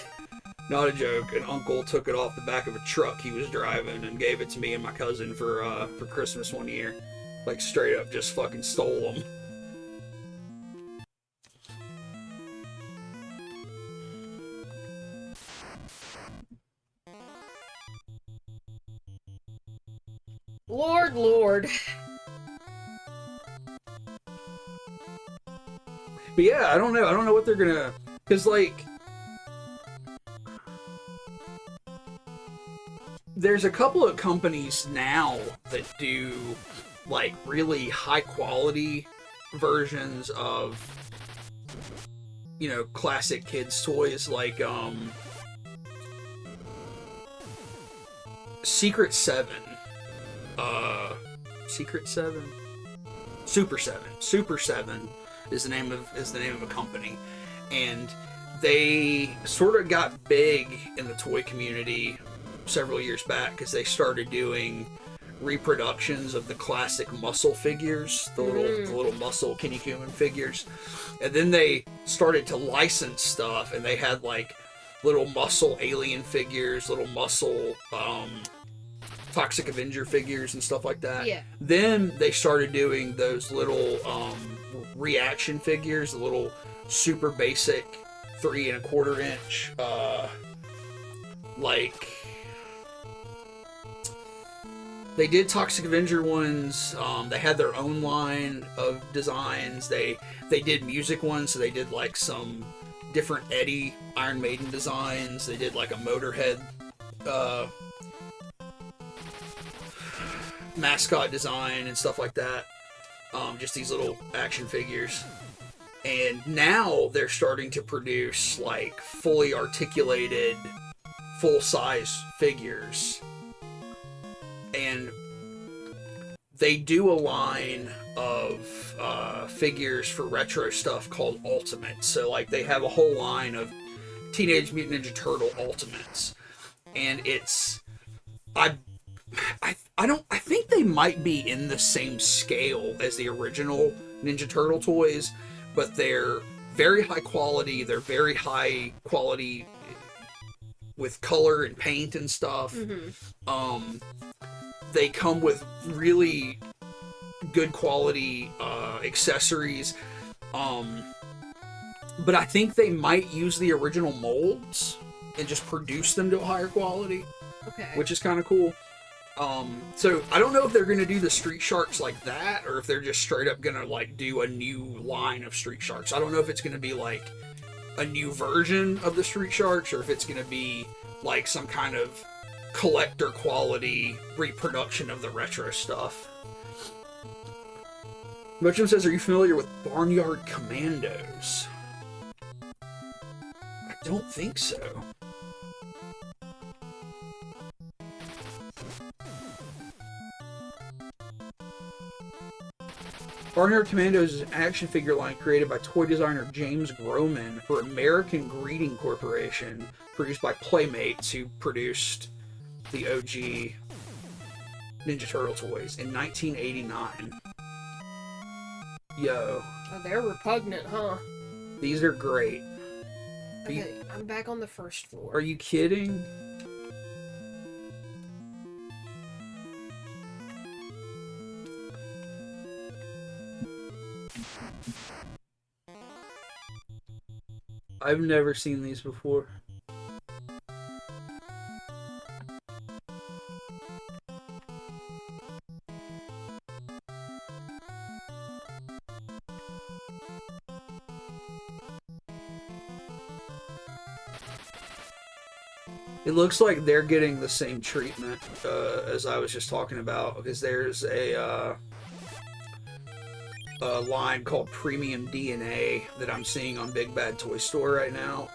Not a joke. An uncle took it off the back of a truck he was driving and gave it to me and my cousin for Christmas one year. Like, straight up just fucking stole them. Lord. But yeah, I don't know what they're gonna... Because, like... There's a couple of companies now that do, like, really high-quality versions of, you know, classic kids' toys, like, Secret 7. Secret 7? Super 7. Super 7 is the name of a company. And they sort of got big in the toy community several years back because they started doing reproductions of the classic muscle figures, the little muscle Kinnikuman figures. And then they started to license stuff, and they had like little muscle alien figures, little muscle Toxic Avenger figures and stuff like that. Yeah. Then they started doing those little reaction figures, the little super basic 3 1/4 inch They did Toxic Avenger ones. They had their own line of designs. They did music ones, so they did like some different Eddie Iron Maiden designs. They did like a Motorhead mascot design and stuff like that. Just these little action figures. And now they're starting to produce like fully articulated, full-size figures. And they do a line of figures for retro stuff called Ultimates. So like they have a whole line of Teenage Mutant Ninja Turtle Ultimates. And it's I think they might be in the same scale as the original Ninja Turtle toys, but they're very high quality. They're very high quality with color and paint and stuff. Mm-hmm. They come with really good quality accessories. But I think they might use the original molds and just produce them to a higher quality. Okay. Which is kind of cool. So I don't know if they're going to do the Street Sharks like that, or if they're just straight up going to like do a new line of Street Sharks. I don't know if it's going to be like a new version of the Street Sharks, or if it's going to be like some kind of collector quality reproduction of the retro stuff. Mochum says, are you familiar with Barnyard Commandos? I don't think so. Barnyard Commandos is an action figure line created by toy designer James Groman for American Greeting Corporation, produced by Playmates, who produced the OG Ninja Turtle toys in 1989. Yo. Oh, they're repugnant, huh? These are great. Okay, I'm back on the first floor. Are you kidding? I've never seen these before. It looks like they're getting the same treatment as I was just talking about, because there's a line called Premium DNA that I'm seeing on Big Bad Toy Store right now,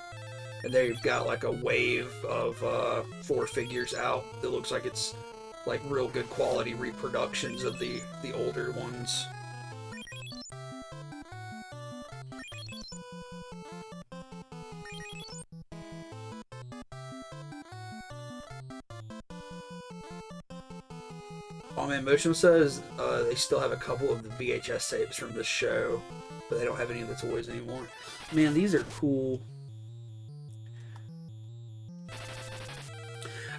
and they've got like a wave of 4 figures out that looks like it's like real good quality reproductions of the older ones. Oh man, Motion says they still have a couple of the VHS tapes from this show, but they don't have any of the toys anymore. Man, these are cool.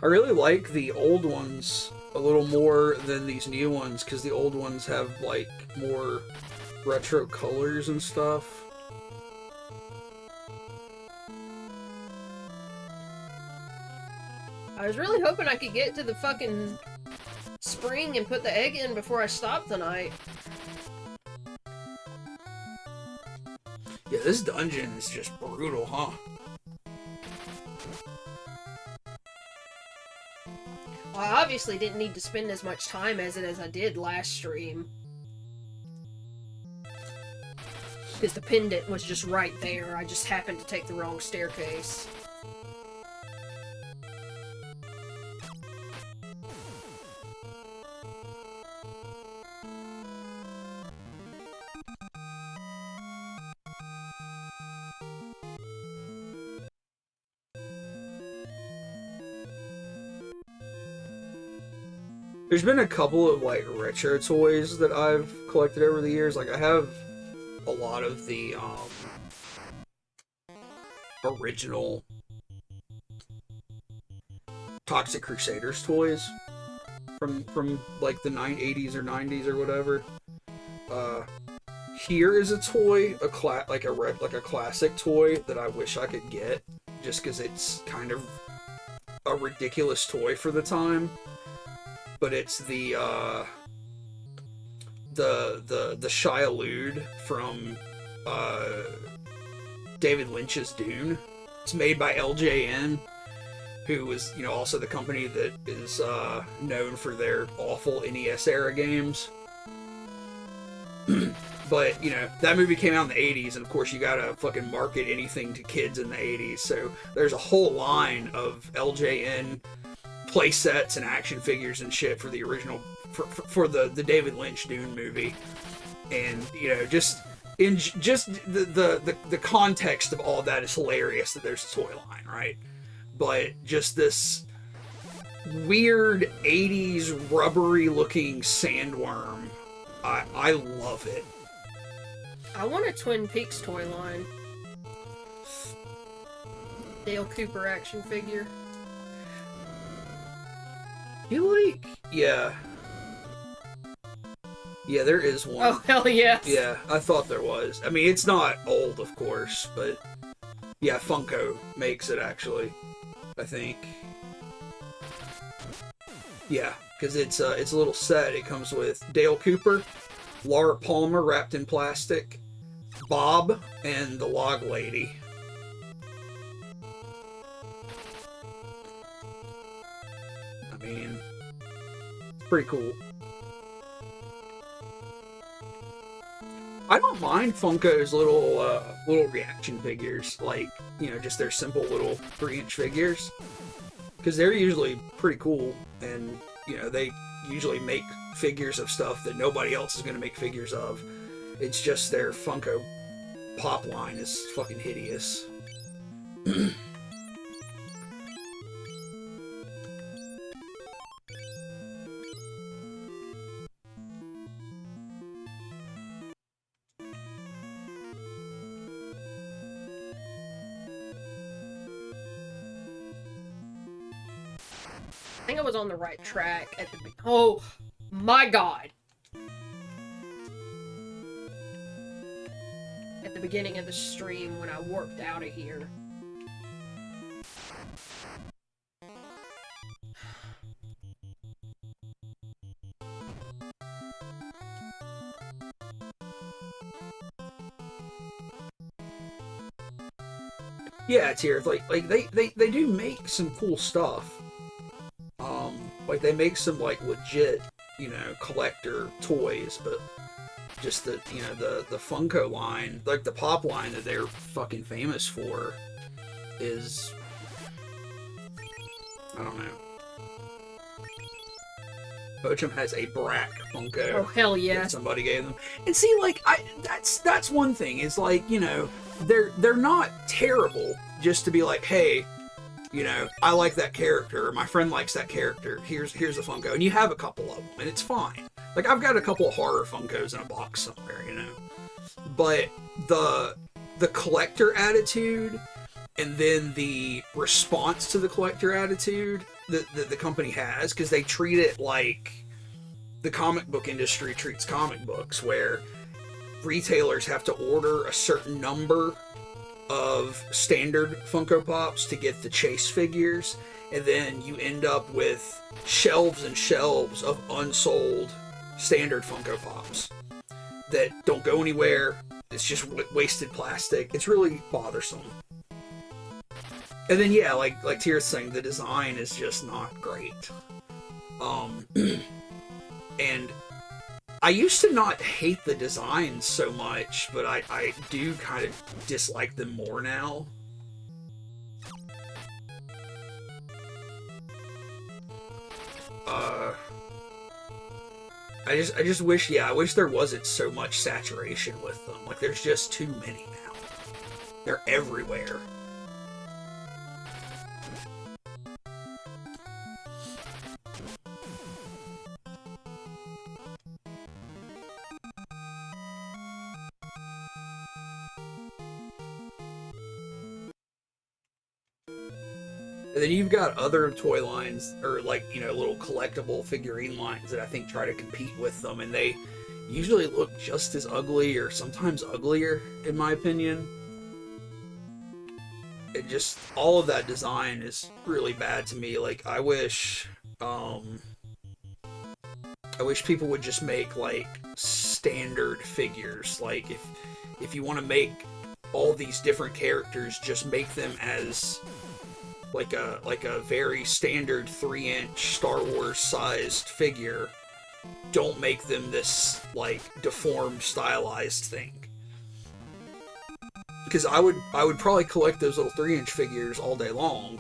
I really like the old ones a little more than these new ones, because the old ones have like more retro colors and stuff. I was really hoping I could get to the fucking spring and put the egg in before I stop tonight. Yeah, this dungeon is just brutal, huh? Well, I obviously didn't need to spend as much time as I did last stream. Because the pendant was just right there. I just happened to take the wrong staircase. There's been a couple of like retro toys that I've collected over the years. Like I have a lot of the original Toxic Crusaders toys from like the 80s or 90s or whatever. Here is a toy, a classic toy that I wish I could get, just because it's kind of a ridiculous toy for the time. but it's the Shia Lude from David Lynch's Dune. It's made by LJN, who was, you know, also the company that is known for their awful NES era games. But, you know, that movie came out in the 80s, and of course you gotta fucking market anything to kids in the 80s, so there's a whole line of LJN play sets and action figures and shit for the original, for the David Lynch Dune movie. And, you know, just the context of all of that is hilarious, that there's a toy line, right? But just this weird 80s rubbery looking sandworm, I love it. I want a Twin Peaks toy line. Dale Cooper action figure. Yeah, there is one. Oh, hell yes. Yeah, I thought there was. I mean, it's not old, of course, but yeah, Funko makes it, actually, I think. Yeah, because it's a little set. It comes with Dale Cooper, Laura Palmer wrapped in plastic, Bob, and the Log Lady. I mean, it's pretty cool. I don't mind Funko's little reaction figures, like, you know, just their simple little 3-inch figures, because they're usually pretty cool, and, you know, they usually make figures of stuff that nobody else is going to make figures of. It's just their Funko Pop line is fucking hideous. I think I was on the right track at the oh my god. At the beginning of the stream when I warped out of here. Yeah, it's here. Like they do make some cool stuff. Like they make some like legit, you know, collector toys, but just the, you know, the Funko line, like the Pop line that they're fucking famous for, is, I don't know. Bochum has a Brack Funko. Oh hell yeah! That somebody gave them. And see, like, that's one thing. Is like, you know, they're not terrible. Just to be like, hey, you know, I like that character, or my friend likes that character, here's a Funko, and you have a couple of them, and it's fine. Like, I've got a couple of horror Funkos in a box somewhere, you know. But the collector attitude, and then the response to the collector attitude that the company has, because they treat it like the comic book industry treats comic books, where retailers have to order a certain number of standard Funko Pops to get the chase figures, and then you end up with shelves and shelves of unsold standard Funko Pops that don't go anywhere. It's just wasted plastic. It's really bothersome. And then yeah, like Tira's saying, the design is just not great. And I used to not hate the designs so much, but I do kind of dislike them more now. I just wish, yeah, I wish there wasn't so much saturation with them. Like, there's just too many now. They're everywhere. And then you've got other toy lines, or like, you know, little collectible figurine lines that I think try to compete with them, and they usually look just as ugly, or sometimes uglier, in my opinion. It just, all of that design is really bad to me. Like, I wish, I wish people would just make like standard figures. Like if you want to make all these different characters, just make them as like a very standard 3-inch Star Wars sized figure. Don't make them this like deformed, stylized thing. Because I would probably collect those little 3-inch figures all day long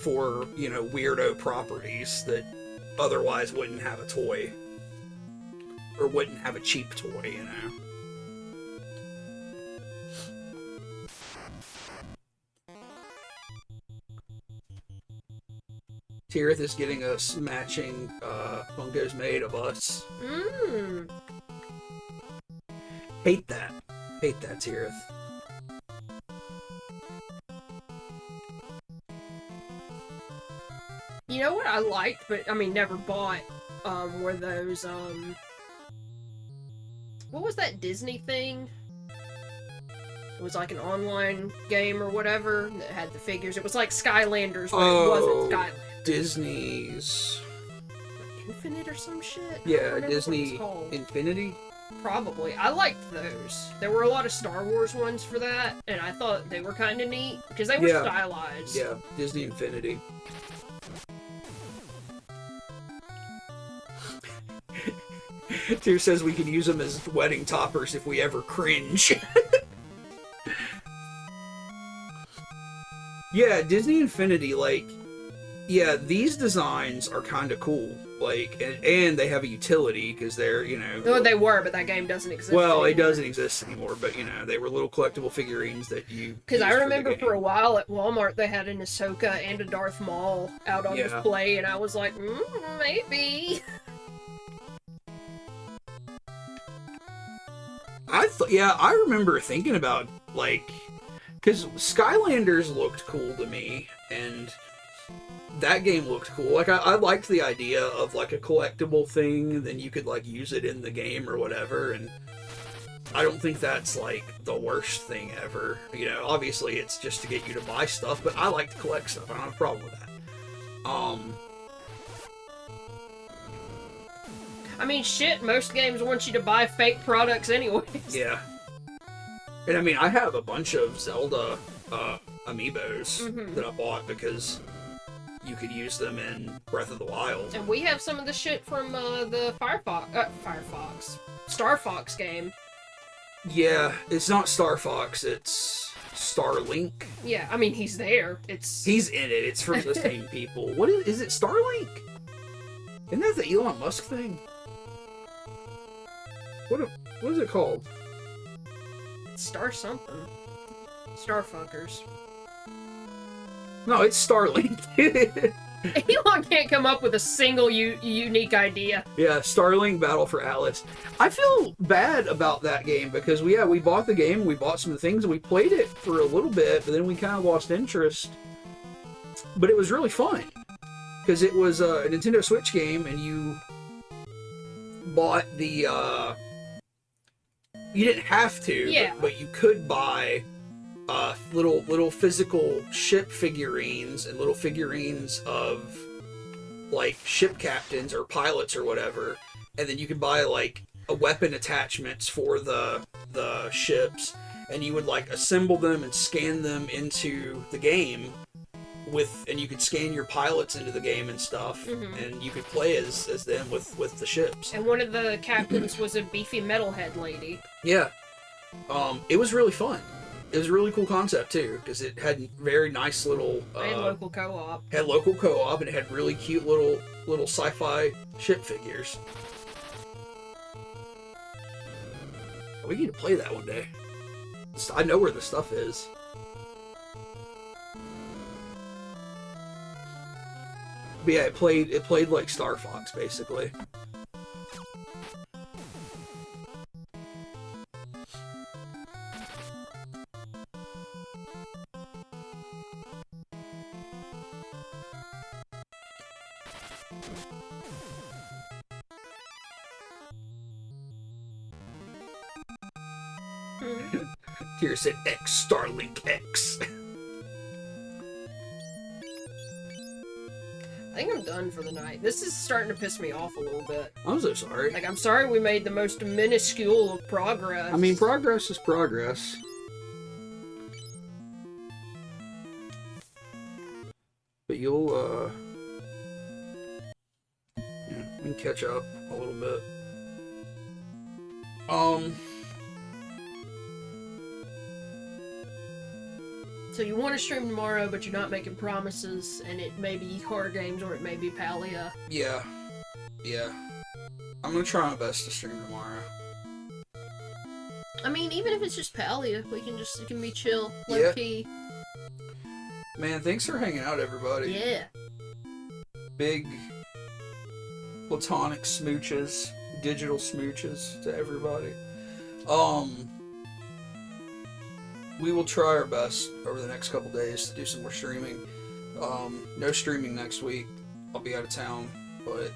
for, you know, weirdo properties that otherwise wouldn't have a toy. Or wouldn't have a cheap toy, you know. Tirith is getting us matching Funkos made of us. Hate that. Hate that, Tirith. You know what I liked, but I mean never bought, were those what was that Disney thing? It was like an online game or whatever that had the figures. It was like Skylanders, but it wasn't Skylanders. Disney's Infinite or some shit? Yeah, Disney Infinity? Probably. I liked those. There were a lot of Star Wars ones for that, and I thought they were kind of neat, because they were stylized. Yeah, Disney Infinity. Tyr says we can use them as wedding toppers if we ever cringe. Yeah, Disney Infinity, like, yeah, these designs are kind of cool. Like, and they have a utility, because they're, you know... Well, they were, but that game doesn't exist Well, anymore. it doesn't exist anymore, but, you know, they were little collectible figurines that you... Because I remember for a while at Walmart, they had an Ahsoka and a Darth Maul out on display, and I was like, maybe... I remember thinking about, like... Because Skylanders looked cool to me, and that game looked cool. Like, I liked the idea of, like, a collectible thing, then you could, like, use it in the game or whatever, and I don't think that's, like, the worst thing ever. You know, obviously it's just to get you to buy stuff, but I like to collect stuff. I don't have a problem with that. I mean, shit, most games want you to buy fake products anyways. Yeah. And I mean, I have a bunch of Zelda amiibos that I bought because you could use them in Breath of the Wild. And we have some of the shit from the Star Fox game. Yeah, it's not Star Fox, it's Starlink. Yeah, I mean, he's there. He's in it. It's from the same people. What is it? Starlink? Isn't that the Elon Musk thing? What is it called? Star something. Starfuckers. No, it's Starlink. Elon can't come up with a single unique idea. Yeah, Starlink Battle for Atlas. I feel bad about that game because we bought the game, we bought some of the things, and we played it for a little bit, but then we kind of lost interest. But it was really fun because it was a Nintendo Switch game, and you bought the. You didn't have to, but you could buy little physical ship figurines and little figurines of like ship captains or pilots or whatever, and then you could buy like a weapon attachments for the ships, and you would like assemble them and scan them into the game and you could scan your pilots into the game and stuff, and you could play as them with the ships. And one of the captains was a beefy metalhead lady. Yeah. It was really fun. It was a really cool concept too, because it had very nice little and local co-op. Had local co-op, and it had really cute little sci-fi ship figures. We need to play that one day. I know where the stuff is. But yeah, it played like Star Fox, basically. Here said X, Starlink X. I think I'm done for the night. This is starting to piss me off a little bit. I'm so sorry. Like, I'm sorry we made the most minuscule of progress. I mean, progress is progress. But you'll, yeah, we can catch up a little bit. So you want to stream tomorrow, but you're not making promises, and it may be horror games or it may be Palia. Yeah. Yeah. I'm gonna try my best to stream tomorrow. I mean, even if it's just Palia, it can be chill, low key. Man, thanks for hanging out, everybody. Yeah. Big platonic smooches, digital smooches to everybody. We will try our best over the next couple days to do some more streaming. No streaming next week. I'll be out of town, but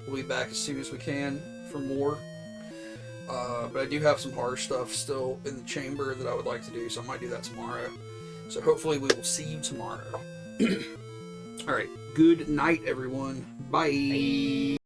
we'll be back as soon as we can for more. But I do have some horror stuff still in the chamber that I would like to do, so I might do that tomorrow. So hopefully we will see you tomorrow. Alright, good night, everyone. Bye.